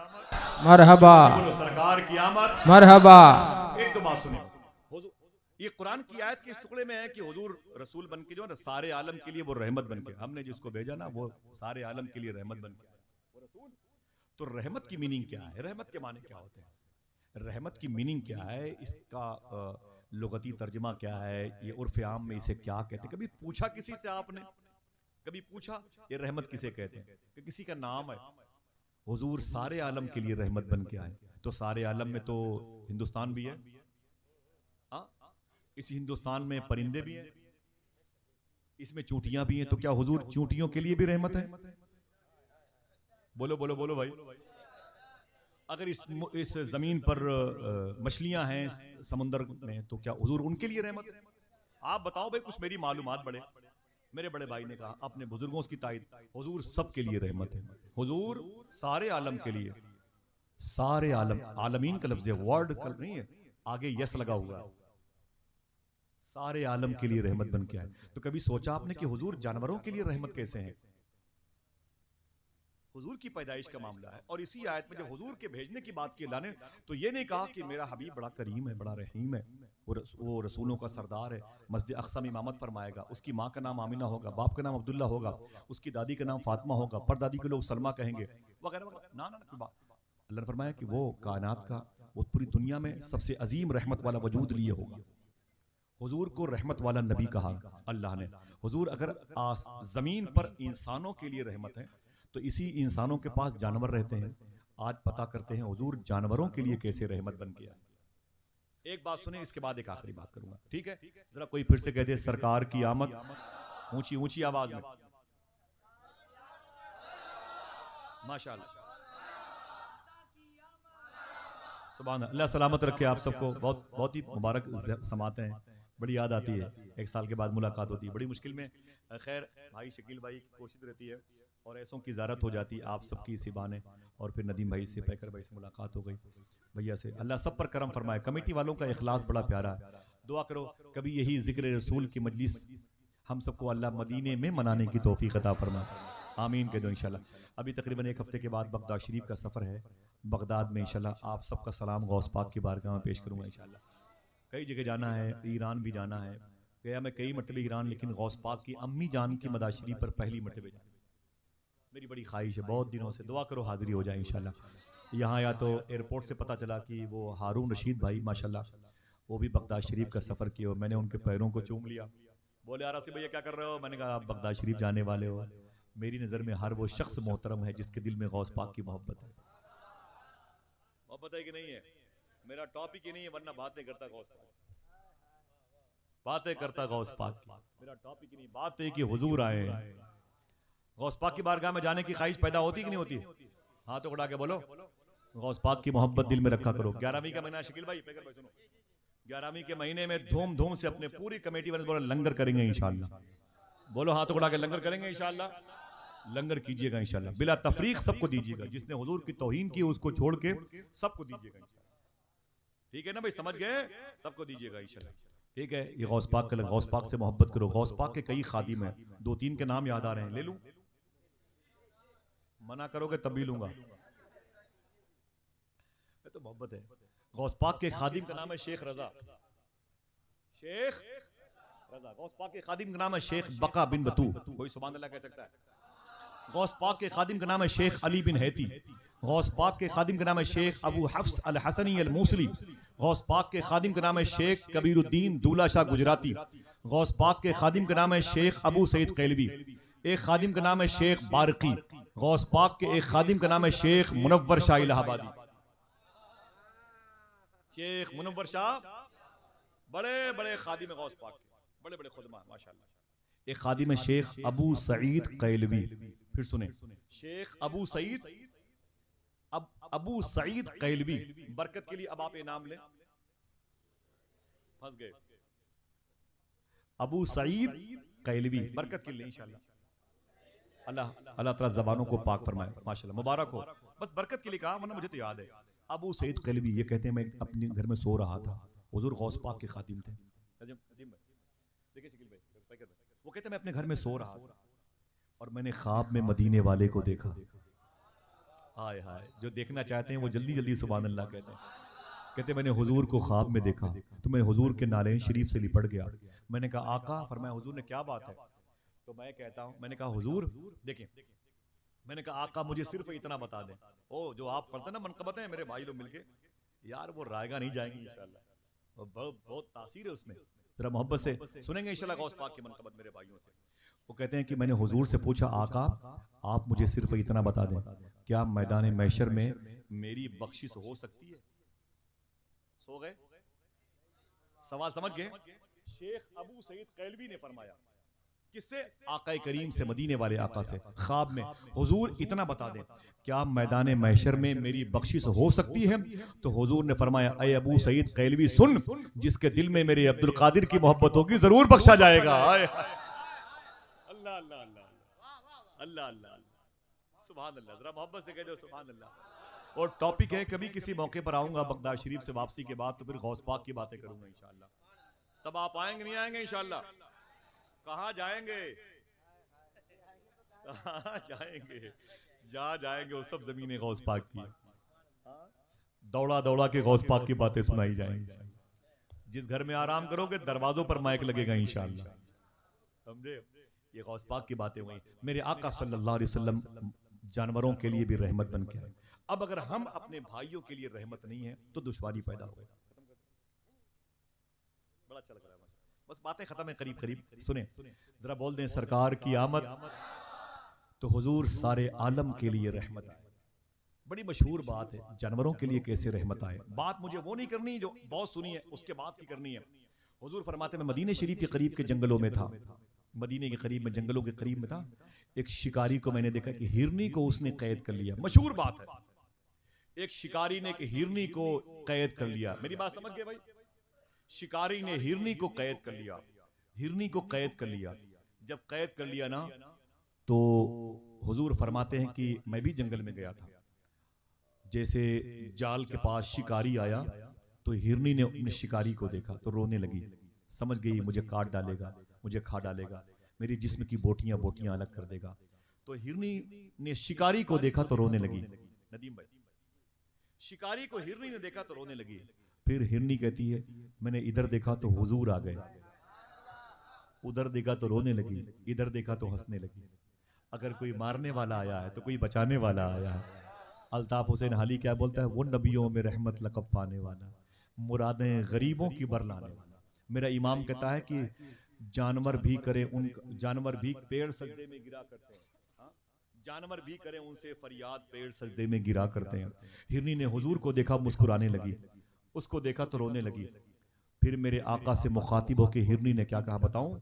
मरहबा, बोलो सरकार की आमद, मरहबा। एक दो बात सुनिए। ये कुरान की आयत के इस टुकड़े में है कि हुजूर रसूल बन के जो है ना सारे आलम के लिए वो रहमत बन के, हमने जिसको भेजा ना वो सारे आलम के लिए रहमत बन के वो रसूल। तो रहमत की मीनिंग क्या है, रहमत के माने क्या होते हैं, रहमत की मीनिंग क्या है, इसका लुगती तर्जमा क्या है, ये उर्फ आम में इसे क्या कहते हैं? कभी पूछा किसी से आपने, कभी पूछा ये रहमत किसे कहते हैं? कि किसी का नाम है। हुजूर सारे आलम के लिए रहमत बन के आए। तो सारे आलम में तो हिंदुस्तान भी है, इस हिंदुस्तान में परिंदे भी हैं, इसमें चूंटियां भी हैं। तो क्या हुजूर चूंटियों के लिए भी रहमत है? बोलो बोलो बोलो भाई। अगर इस जमीन पर मछलियां हैं समुद्र में तो क्या हुजूर उनके लिए रहमत है? आप बताओ भाई, कुछ मेरी मालूमात बढ़े। मेरे बड़े भाई ने कहा अपने बुजुर्गों की तायद, हुजूर सबके लिए रहमत है। हुजूर सारे आलम के लिए, सारे आलम, आलमीन का लफ्ज है, वर्ड का नहीं है, आगे यस लगा हुआ है। सारे आलम के लिए रहमत बन के आए। तो कभी सोचा आपने कि हुजूर जानवरों के लिए रहमत कैसे हैं? हुजूर की पैदाइश का मामला है और इसी आयत में जब हुजूर के भेजने की बात की अल्लाह ने, तो ये नहीं कहा कि मेरा हबीब बड़ा करीम है, बड़ा रहीम है, वो रसूलों का सरदार है, मस्जिद अक्सा में इमामत फरमाएगा, उसकी माँ का नाम आमिना होगा, बाप का नाम अब्दुल्ला होगा, उसकी दादी का नाम फातिमा होगा, परदादी के लोग सलमा कहेंगे वगैरह वगैरह। ना ना ना, अल्लाह ने फरमाया कि वो कायनात का, वो पूरी दुनिया में सबसे अजीम रहमत वाला वजूद लिए होगा। हुजूर को रहमत वाला नबी कहा अल्लाह ने। हुजूर अगर जमीन पर इंसानों के लिए रहमत है तो इसी इंसानों के पास जानवर रहते हैं। आज पता करते हैं हुजूर जानवरों के लिए कैसे रहमत बन गया। एक बात सुने, इसके बाद एक आखिरी बात करूंगा, ठीक है? जरा कोई फिर से कह दे सरकार की आमद, ऊंची ऊंची आवाज में, माशाअल्लाह, सुभान अल्लाह। सलामत रखे आप सबको। बहुत बहुत ही मुबारक समाते हैं, बड़ी याद आती है, एक साल के बाद मुलाकात होती है बड़ी मुश्किल में। खैर भाई शकील भाई की कोशिश रहती है और ऐसों की ज़ारत हो जाती है आप सबकी इसी बहाने, और फिर नदीम भाई से, पैकर भाई से मुलाकात हो गई, भैया से। अल्लाह सब पर करम फरमाए। कमेटी वालों का इखलास बड़ा प्यारा है, दुआ करो कभी यही जिक्र रसूल की मजलिस हम सबको अल्लाह मदीने में मनाने की तौफीक अता फरमाए, आमीन कह दो इंशाल्लाह। अभी तकरीबन एक हफ्ते के बाद बगदाद शरीफ का सफ़र है। बगदाद में इंशाल्लाह आप सबका सलाम गौस पाक की बारगाह में पेश करूँगा इंशाल्लाह। कई जगह जाना है, ईरान भी जाना है, गया मैं कई मरतबे ईरान, लेकिन गौस पाक की अम्मी जान की मदार शरीफ पर पहली मरतबे जाना मेरी बड़ी ख्वाहिश है, बहुत दिनों से। दुआ करो हाज़िरी हो जाए इंशाल्लाह। यहाँ या तो एयरपोर्ट से पता चला कि वो हारून रशीद भाई माशाल्लाह वो भी बगदाद शरीफ का सफ़र किए और मैंने उनके पैरों को चूम लिया। बोले आरासी भैया क्या कर रहे हो? मैंने कहा आप बगदाद शरीफ जाने वाले हो। मेरी नज़र में हर वो शख्स मोहतरम है जिसके दिल में गौस पाक की मोहब्बत है। मोहब्बत है कि नहीं है? मेरा टॉपिक ही नहीं है, वरना बातें करता गौस पाक, बातें करता गौस पाक की। मेरा टॉपिक ही नहीं, बात है कि हुजूर आए। गौस पाक की बारगाह में जाने की ख्वाहिश पैदा होती कि नहीं होती? हाथ उठा के बोलो, गौस पाक की मोहब्बत दिल में रखा करो। 11वीं का महीना शकील भाई, पेकर भाई सुनो, 11वीं के महीने में धूम धूम से अपने पूरी कमेटी वाले बोलो लंगर करेंगे इंशाल्लाह। बोलो हाथ उठा के लंगर करेंगे इंशाल्लाह। लंगर कीजिएगा इंशाल्लाह, बिला तफरीक सबको दीजिएगा। जिसने हुजूर की तौहीन की उसको छोड़ के सबको दीजिएगा इंशाल्लाह। ठीक है ना भाई, समझ गए? सबको दीजिएगा इंशाल्लाह। ठीक है, ये गौस पाक का, गौस पाक से मोहब्बत करो। गौस पाक के कई खादिम हैं, 2-3 के नाम याद आ रहे हैं, ले लूं? मना करोगे तब भी लूंगा, तो मोहब्बत है। गौस पाक के खादिम का नाम है शेख रजा। शेख रजा। गौस पाक के खादिम का नाम है शेख बका बिन बतू। कोई सुभान अल्लाह कह सकता है? गौस पाक के खादिम का नाम है शेख अली बिन हैती। गौस पाक के खादिम का नाम है शेख अबू हफ्स अल हसनी अल मूसली। गौस पाक के खादिम का नाम है शेख कबीरुद्दीन दूला शाह गुजराती। गौस पाक के खादिम का नाम है शेख अबू सईद कैलवी। एक खादिम का नाम है शेख बारकी। गौस पाक के एक खादिम का नाम है शेख मुनव्वर शाह इलाहाबादी। शेख मुनव्वर शाह, बड़े बड़े खादिम गौस पाक के, बड़े बड़े खुदमा माशाल्लाह। एक खादिम है शेख अबू सईद कैलवी। फिर सुने, शेख अबू सईद, अबू सईद कैलवी। बरकत के लिए अब आप ये नाम लें, फंस गए। अबू सईद कैलवी, बरकत के लिए इंशाल्लाह। अल्लाह अल्लाह ताला ज़बानों को पाक फरमाए माशाल्लाह, मुबारक हो। बस बरकत के लिए कहा, वरना मुझे तो याद है। अबू सईद कैलवी ये कहते हैं मैं अपने घर में सो रहा था, हुजूर गौस पाक के खातिम थे। देखिए शकील भाई, वो कहते हैं मैं अपने घर में सो रहा था और मैंने ख्वाब में मदीने वाले को देखा। हाय हाय, जो देखना चाहते हैं वो जल्दी जल्दी सुभान अल्लाह कहते हैं। कहते मैंने हुजूर को ख्वाब में देखा तो मैं हुजूर के नालेन शरीफ से लिपट गया। मैंने कहा आका, फरमाया हुजूर ने क्या बात है? तो मैं कहता हूँ, मैंने कहा हुजूर देखें, मैंने कहा आका मुझे सिर्फ इतना बता दें, ओ जो आप पढ़ते ना मनकबत है मेरे भाई लोग मिलके, यार वो रायगा नहीं जाएंगे इंशाल्लाह, बहुत तासीर है उसमें, जरा मोहब्बत से सुनेंगे इंशाल्लाह गौस पाक की मनकबत मेरे भाइयों से। वो कहते हैं कि मैंने हुजूर से पूछा आका आप मुझे सिर्फ इतना बता दें, क्या मैदान महशर में मेरी बख्शिश हो सकती है? सो गए? सवाल समझ गए? शेख अबू सईद कैलवी ने फरमाया, किससे? आका करीम से, मदीने वाले आका से, ख्वाब में, हुजूर इतना बता दें क्या मैदान महशर में मेरी बख्शिश हो सकती है? तो हुजूर ने फरमाया, अय अबू सईद कैलवी सुन, जिसके दिल में मेरे अब्दुल कादिर की मोहब्बत होगी जरूर बख्शा जाएगा। अल्लाह अल्लाह अल्लाह अल्लाह अल्लाह, सुभान अल्लाह, जरा मोहब्बत से कह दो सुभान अल्लाह। और टॉपिक है, कभी किसी मौके पर आऊंगा बगदाद शरीफ से वापसी के बाद तो फिर गौस पाक की बातें करूंगा इंशाल्लाह। तब आप आएंगे नहीं आएंगे इंशाल्लाह? कहाँ जाएंगे? कहाँ जाएंगे? जहाँ जाएंगे वो सब जमीने गौस पाक की, दौड़ा दौड़ा के गौस पाक की बातें सुनाई जाएंगी। जिस घर में आराम करोगे दरवाजों पर माइक लगेगा इंशाल्लाह, समझे? ये गौस पाक की बातें हुई। मेरे आका सल्लल्लाहु अलैहि वसल्लम जानवरों के लिए भी रहमत बन के आए। अब अगर हम अपने भाइयों के लिए रहमत नहीं है तो दुश्वारी पैदा हो। बड़ा अच्छा लग रहा है, बस बातें खत्म है करीब करीब। सुने जरा, बोल दें सरकार की आमद तो हुजूर सारे आलम के लिए रहमत आए। बड़ी मशहूर बात है, जानवरों के लिए कैसे रहमत आए। बात मुझे वो नहीं करनी जो बहुत सुनी है, उसके बाद की करनी है। हुजूर फरमाते मैं मदीने शरीफ के करीब के जंगलों में था, मदीने के करीब में, जंगलों के करीब में था। एक शिकारी को मैंने देखा कि हिरनी को उसने कैद कर लिया। मशहूर बात है, एक शिकारी ने एक हिरनी को कैद कर लिया। मेरी बात समझ गए भाई? शिकारी ने हिरनी को कैद कर लिया, हिरनी को कैद कर लिया। जब कैद कर लिया ना तो हुजूर फरमाते हैं कि मैं भी जंगल में गया था। जैसे जाल के पास शिकारी आया तो हिरनी ने अपने शिकारी को देखा तो रोने लगी, समझ गई मुझे काट डालेगा, मुझे खा डालेगा। मेरी जिस्म की बोटियां बोटियां अलग कर देगा। तो हिरनी ने शिकारी को देखा तो रोने लगी। नदीम भाई, शिकारी को हिरनी ने देखा तो रोने लगी। फिर हिरनी कहती है मैंने इधर देखा तो हुजूर आ गए, उधर देखा तो रोने लगी, इधर देखा तो हंसने लगी। अगर कोई मारने वाला आया है तो कोई बचाने वाला आया है। अल्ताफ हुसैन हाली क्या बोलता है, वो नबियों में रहमत लक़ब पाने वाला, मुरादें गरीबों की बरलाने वाला। मेरा इमाम कहता है कि जानवर भी करे जानवर भी पेड़ सजदे में गिरा करते हैं, हाँ? जानवर भी करे उनसे फरियाद, पेड़ सजदे में गिरा करते हैं। हिरनी ने हुजूर को देखा मुस्कुराने लगी, उसको देखा तो रोने लगी। फिर मेरे आका से मुखातिब होके हिरनी ने क्या कहा बताऊं?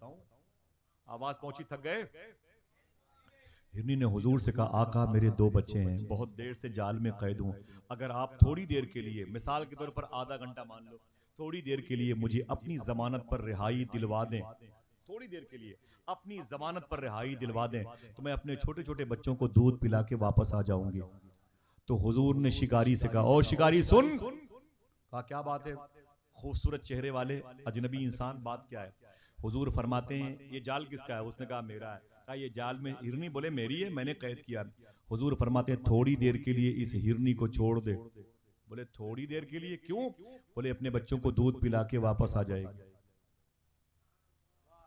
आवाज पहुंची, थक गए? हिरनी ने हुजूर से कहा आका मेरे 2 बच्चे हैं, बहुत देर से जाल में कैद हूं, अगर आप थोड़ी देर के लिए, मिसाल के तौर पर आधा घंटा मान लो, थोड़ी देर के लिए मुझे अपनी जमानत पर रिहाई दिलवा दें, थोड़ी देर के लिए अपनी जमानत पर रिहाई दिलवा दें तो मैं अपने छोटे छोटे बच्चों को दूध पिला के वापस आ जाऊंगी। तो हुजूर ने शिकारी से कहा ओ शिकारी सुन। कहा क्या बात है? खूबसूरत चेहरे वाले अजनबी इंसान, बात क्या है? हुजूर फरमाते हैं ये जाल किसका है? उसने कहा मेरा है। कहा ये जाल में, हिरनी बोले मेरी है, मैंने कैद किया। हुजूर फरमाते हैं थोड़ी देर के लिए इस हिरनी को छोड़ दे। बोले थोड़ी देर के लिए क्यों? बोले अपने बच्चों को दूध पिला के वापस आ जाएगी।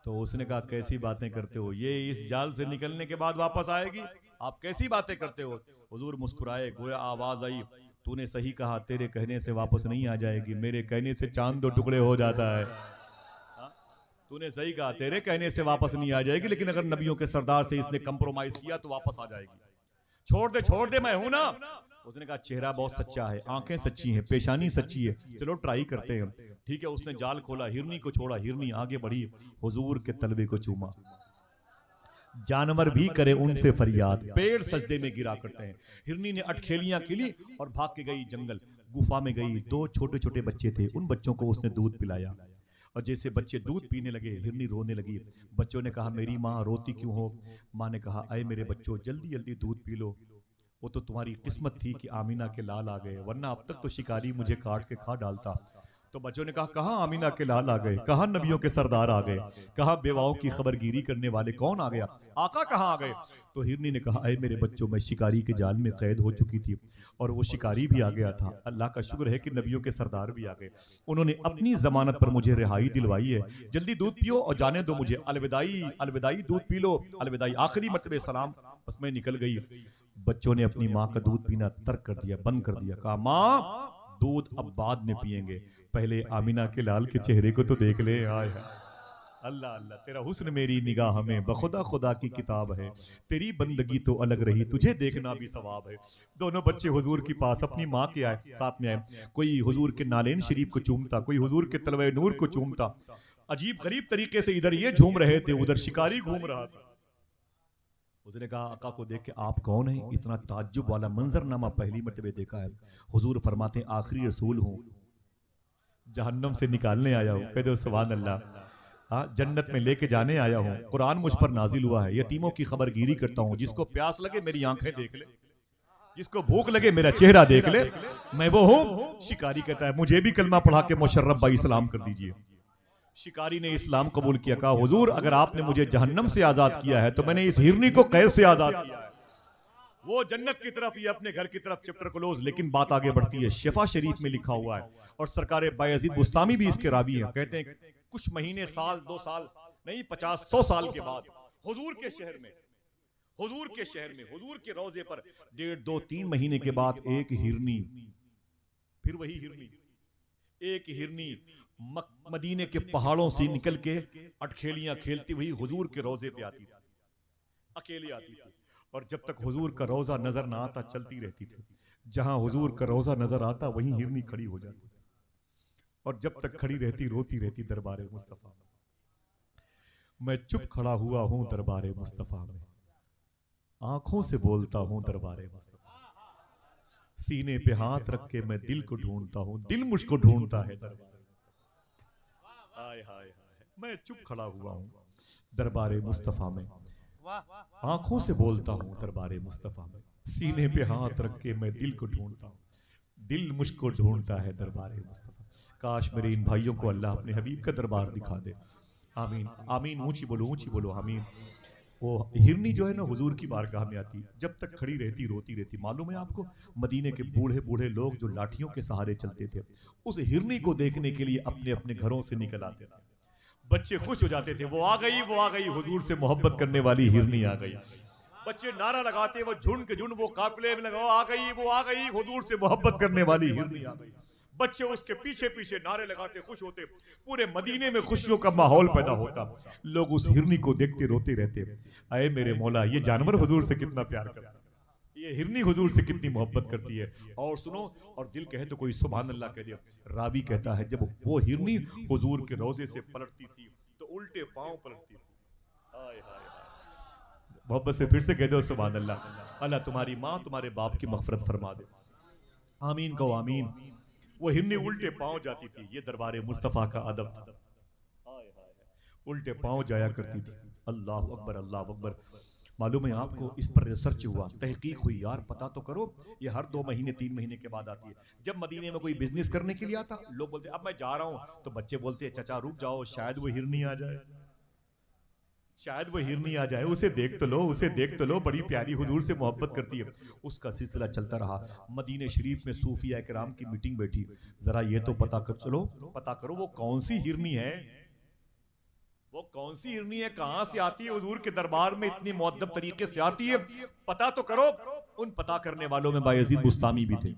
तो उसने कहा कैसी बातें करते हो, ये इस जाल से निकलने के बाद वापस आएगी? आप कैसी बातें करते हो? हुजूर मुस्कुराए, गोया आवाज आई तूने सही कहा, तेरे कहने से वापस नहीं आ जाएगी, मेरे कहने से चांद 2 टुकड़े हो जाता है। तूने सही कहा, तेरे कहने से वापस नहीं आ जाएगी, लेकिन अगर नबियों के सरदार से इसने कंप्रोमाइज किया तो वापस आ जाएगी। छोड़ दे मैं हूं ना। उसने कहा चेहरा बहुत सच्चा है, आंखें सच्ची हैं, पेशानी सच्ची है, चलो ट्राई करते हैं। ठीक है, उसने जाल खोला, हिरनी को छोड़ा, हिरनी आगे बढ़ी, हुजूर के तलवे को चूमा। जानवर भी करे उनसे फरियाद, पेड़ सजदे में गिरा करते हैं। हिरनी ने अटखेलियां खेली और भाग के गई जंगल, गुफा में गई। 2 छोटे छोटे बच्चे थे, उन बच्चों को उसने दूध पिलाया और जैसे बच्चे दूध पीने लगे हिरनी रोने लगी। बच्चों ने कहा मेरी माँ रोती क्यों हो? माँ ने कहा अरे मेरे बच्चों जल्दी जल्दी दूध पी लो, वो तो तुम्हारी किस्मत थी कि आमीना के लाल आ गए, वरना अब तक तो शिकारी मुझे काट के खा डालता। तो बच्चों ने कहा कहाँ आमीना के लाल आ गए, कहाँ नबियों के सरदार आ गए, कहाँ बेवाओं की खबरगिरी करने वाले कौन आ गया, आका कहाँ आ गए? तो हिरनी ने कहा अरे मेरे बच्चों मैं शिकारी के जाल में कैद हो चुकी थी और वो शिकारी भी आ गया था, अल्लाह का शुक्र है कि नबियों के सरदार भी आ गए, उन्होंने अपनी जमानत पर मुझे रिहाई दिलवाई है, जल्दी दूध पियो और जाने दो मुझे, अलविदाई अलविदाई दूध पी लो, अलविदाई आखिरी मर्तबे सलाम। बस मैं निकल गई। बच्चों ने अपनी माँ का दूध पीना तर्क कर दिया, बंद कर दिया। कहा माँ दूध अब बाद में पिएंगे, पहले आमीना के लाल के चेहरे को तो देख ले। आय अल्लाह अल्लाह, तेरा हुस्न मेरी निगाह में बखुदा खुदा की किताब है, तेरी बंदगी तो अलग रही, तुझे देखना भी सवाब है। दोनों बच्चे हुजूर के पास अपनी माँ के आए, साथ में आए। कोई हुजूर के नालेन शरीफ को चूमता, कोई हुजूर के तलवे नूर को चूमता। अजीब गरीब तरीके से इधर ये झूम रहे थे, उधर शिकारी घूम रहा था। उसने कहा आका को देख के आप कौन हैं? इतना ताज्जुब वाला मंजरनामा पहली मर्तबे देखा है। हुजूर फरमाते हैं आखिरी रसूल हूँ, जहन्नम से निकालने आया हूँ। कह दो सुभान अल्लाह। हाँ, जन्नत में लेके जाने आया हूँ। कुरान मुझ पर नाजिल हुआ है, यतीमों की खबरगिरी करता हूँ, जिसको प्यास लगे मेरी आंखें देख ले, जिसको भूख लगे मेरा चेहरा देख ले, मैं वो हूँ। शिकारी कहता है मुझे भी कलमा पढ़ा के मुशर्रफ भाई सलाम कर दीजिए। शिकारी ने इस्लाम कबूल किया। कहा हुजूर अगर आपने मुझे जहन्नम से आजाद किया है तो मैंने इस हिरनी को कैद से आजाद किया है। वो जन्नत की तरफ, ये अपने घर की तरफ, चैप्टर क्लोज। लेकिन बात आगे बढ़ती है। शिफा शरीफ में लिखा हुआ है और सरकार बायजीद बुस्तामी भी इसके रावी हैं। कहते हैं कुछ महीने, साल, 2 साल नहीं, 50-100 साल के बाद हुजूर के शहर में, हुजूर के रोजे पर 1.5, 2, 3 महीने के बाद एक हिरनी, फिर वही हिरनी, एक हिरनी मदीने के पहाड़ों से निकल के अटखेलियां खेलती हुई हुजूर के रोजे पे आती थी, अकेली आती थी। और जब तक हुजूर का रोजा नजर ना आता चलती रहती थी। जहां हुजूर का रोजा नजर आता वहीं हिरनी खड़ी हो जाती और जब तक खड़ी रहती रोती रहती दरबारे मुस्तफा। मैं चुप खड़ा हुआ हूं दरबारे मुस्तफा में, आंखों से बोलता हूं दरबारे मुस्तफा, सीने पे हाथ रख के मैं दिल को ढूंढता हूं, दिल मुझको ढूंढता है दरबारे। हाय हाय हाय, मैं चुप खड़ा हुआ हूं दरबारे मुस्तफा में, आंखों से बोलता हूं दरबारे मुस्तफा में, सीने पे हाथ रख के मैं दिल को ढूंढता हूं, दिल मुझको ढूंढता है दरबारे मुस्तफा। काश मेरे इन भाइयों को अल्लाह अपने हबीब का दरबार दिखा दे। आमीन आमीन, ऊंची बोलो आमीन। वो हिरनी जो है ना हुजूर की बारगाह में आती, जब तक खड़ी रहती रोती रहती। मालूम है आपको, मदीने के बूढ़े बूढ़े लोग जो लाठियों के सहारे चलते थे, उस हिरनी को देखने के लिए अपने अपने घरों से निकल आते थे। बच्चे खुश हो जाते थे, वो आ गई हुजूर से मोहब्बत करने वाली हिरनी आ गई। बच्चे नारा लगाते, वो झुंड के झुंड वो काफिले में लगाओ, आ गई हुजूर से मोहब्बत करने वाली हिरनी आ गई। बच्चे उसके पीछे पीछे नारे लगाते, खुश होते, पूरे मदीने में खुशियों का माहौल पैदा होता। लोग उस हिरनी को देखते रोते रहते, अरे मेरे मौला, ये जानवर हुजूर से कितना प्यार करता है, ये हिरनी हुजूर से कितनी मोहब्बत करती है। और सुनो, और दिल कहे तो कोई सुभान अल्लाह कह दिया। रावी कहता है, जब वो हिरनी हुजूर के रोजे से पलटती थी तो उल्टे पांव पलटती थी। हाय हाय हाय, मोहब्बत से फिर से कह दो सुभान अल्लाह। अल्लाह तुम्हारी माँ तुम्हारे बाप की मगफरत फरमा दे। आमीन कहो आमीन। वो हिरनी उल्टे पांव जाती थी, ये दरबारे मुस्तफा का अदब था। हाय हाय, उल्टे पांव जाया करती थी। अल्लाह अकबर अल्लाह अकबर। मालूम है आपको, इस पर रिसर्च हुआ, तहकीक हुई। यार पता तो करो, ये हर 2 महीने 3 महीने के बाद आती है। जब मदीने में कोई बिजनेस करने के लिए आता, लोग बोलते अब मैं जा रहा हूं, तो बच्चे बोलते चाचा रुक जाओ, शायद वो हिरनी आ जाए, शायद वो हिरनी आ जाए, उसे देख तो लो, उसे देख तो लो, बड़ी प्यारी हुजूर से मोहब्बत करती है। उसका सिलसिला चलता रहा। मदीने शरीफ में सूफिया किराम की मीटिंग बैठी, जरा ये तो पता करो वो कौन सी हिरनी है, वो कौन सी हिरनी है, कहां से आती है, हुजूर के दरबार में इतनी मुअद्दब तरीके से आती है, पता तो करो। उन पता करने वालों में बायजीद बुस्तामी भी थे।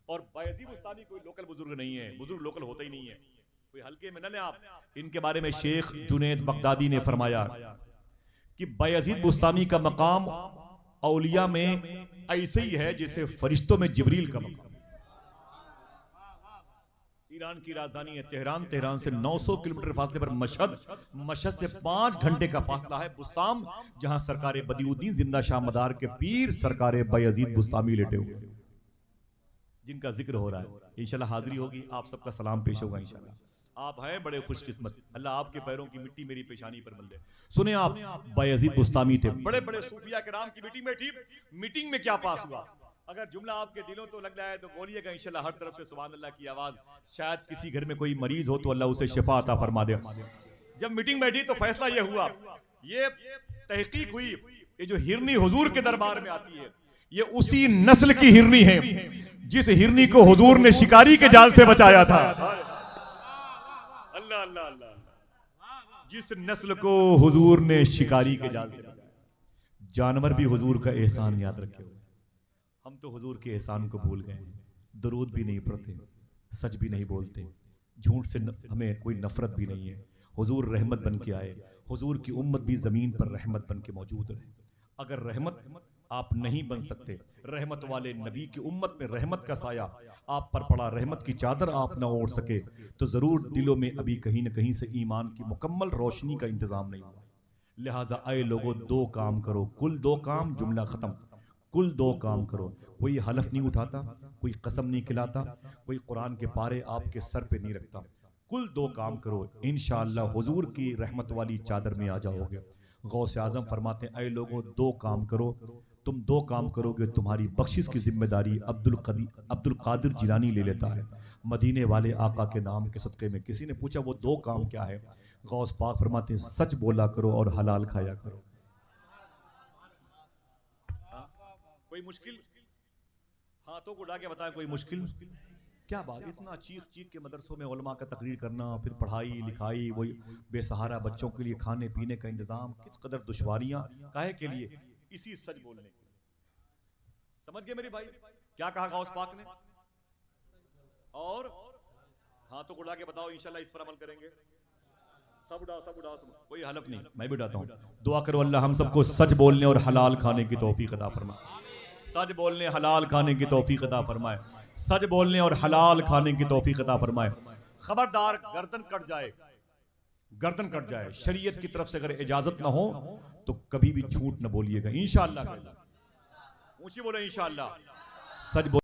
और बायजीद बुस्तामी कोई लोकल बुजुर्ग नहीं है, बुजुर्ग लोकल होता ही नहीं है, कोई हल्के में न ले आप। इनके बारे में शेख जुनैद बगदादी ने फरमाया कि बायजीद बुस्तामी का मकाम औलिया में ऐसे ही है जैसे फरिश्तों में जिब्रील का मकाम। ईरान की राजधानी है तेहरान, तेहरान से 900 किलोमीटर फासले पर मशहद, मशहद से 5 घंटे का फासला है बुस्ताम, जहां सरकारे बदिउद्दीन जिंदा शाह मदार के पीर सरकारे बायजीद बुस्तामी लेटे हुए, जिनका जिक्र हो रहा है। इंशाल्लाह हाजिरी होगी, आप सबका सलाम पेश होगा इंशाल्लाह। आप हैं बड़े खुशकिस्मत, अल्लाह आपके पैरों की मिट्टी मेरी पेशानी पर मल दे। सुने आप, बायजीद बुस्तामी थे, बड़े बड़े सूफिया किराम की मीटिंग में थी। मीटिंग में क्या पास हुआ, अगर जुमला आपके दिलों तो लग रहा है तो बोलिएगा इंशाल्लाह। हर तरफ से सुभान अल्लाह की आवाज। शायद किसी घर में कोई मरीज हो तो अल्लाह उसे शिफा अता फरमा दे। जब मीटिंग बैठी तो फैसला यह हुआ, ये तहकीक हुई, ये जो हिरनी हुजूर के दरबार में आती है, ये उसी नस्ल की हिरनी है जिस हिरनी को हुजूर ने शिकारी के जाल से बचाया था। अल्लाह अल्लाह अल्लाह, जिस नस्ल को हुजूर ने शिकारी के जाल से बचाया। जानवर भी हुजूर का एहसान याद रखे हुए, हम तो हुजूर के एहसान को भूल गए। दरूद भी नहीं पढ़ते, सच भी नहीं बोलते, झूठ से हमें कोई नफरत भी नहीं है। हुजूर रहमत बन के आए, हुजूर की उम्मत भी जमीन पर रहमत बन के मौजूद रहे। अगर रहमत आप नहीं बन सकते, रहमत वाले नबी की उम्मत में रहमत का साया आप पर पड़ा, रहमत की चादर आप न ओढ़ सके, तो जरूर दिलों में अभी कहीं न कहीं से ईमान की मुकम्मल रोशनी का इंतजाम नहीं हुआ। लिहाजा आए लोगों, 2 काम करो, कुल 2 काम, जुमला खत्म, कुल 2 काम करो। कोई हलफ नहीं उठाता, कोई कसम नहीं खिलाता, कोई कुरान के पारे आपके सर पे नहीं रखता। कुल 2 काम करो, इंशाअल्लाह हुजूर की रहमत वाली चादर में आ जाओगे। गौसे आजम फरमाते हैं, ऐ लोगों 2 काम करो, तुम 2 काम करोगे तुम्हारी बख्शिश की जिम्मेदारी अब्दुल कादिर जिलानी ले लेता है, मदीने वाले आका के नाम के सदक़े में। किसी ने पूछा वो 2 काम क्या है, गौस पाक फरमाते हैं, सच बोला करो और हलाल खाया करो। कोई मुश्किल, हाथों को उठा के बताएं, कोई मुश्किल क्या बात। इतना चीख चीख के मदरसों में उलमा का तकरीर करना, फिर पढ़ाई लिखाई, वही बेसहारा बच्चों के लिए खाने पीने का इंतजाम, किस कदर दुश्वारियां, काहे के लिए, इसी सच बोलने के लिए। समझ गए मेरे भाई, क्या कहा गौस पाक ने। और हाथों को उठा के बताओ, इंशाल्लाह इस पर अमल करेंगे। सब उठाओ तुम, कोई हलफ नहीं, मैं भी उठाता हूँ। दुआ करो अल्लाह हम सबको सच बोलने और हलाल खाने की तौफीक अता फरमाए। सच बोलने हलाल खाने की तौफीक अता फरमाए, सच बोलने और हलाल खाने की तौफीक अता फरमाए। खबरदार गर्दन कट जाए, गर्दन कट जाए, शरीयत की तरफ से अगर इजाजत ना हो तो कभी भी झूठ न बोलिएगा इंशाअल्लाह। ऊंची बोलो इंशाअल्लाह, सच बोल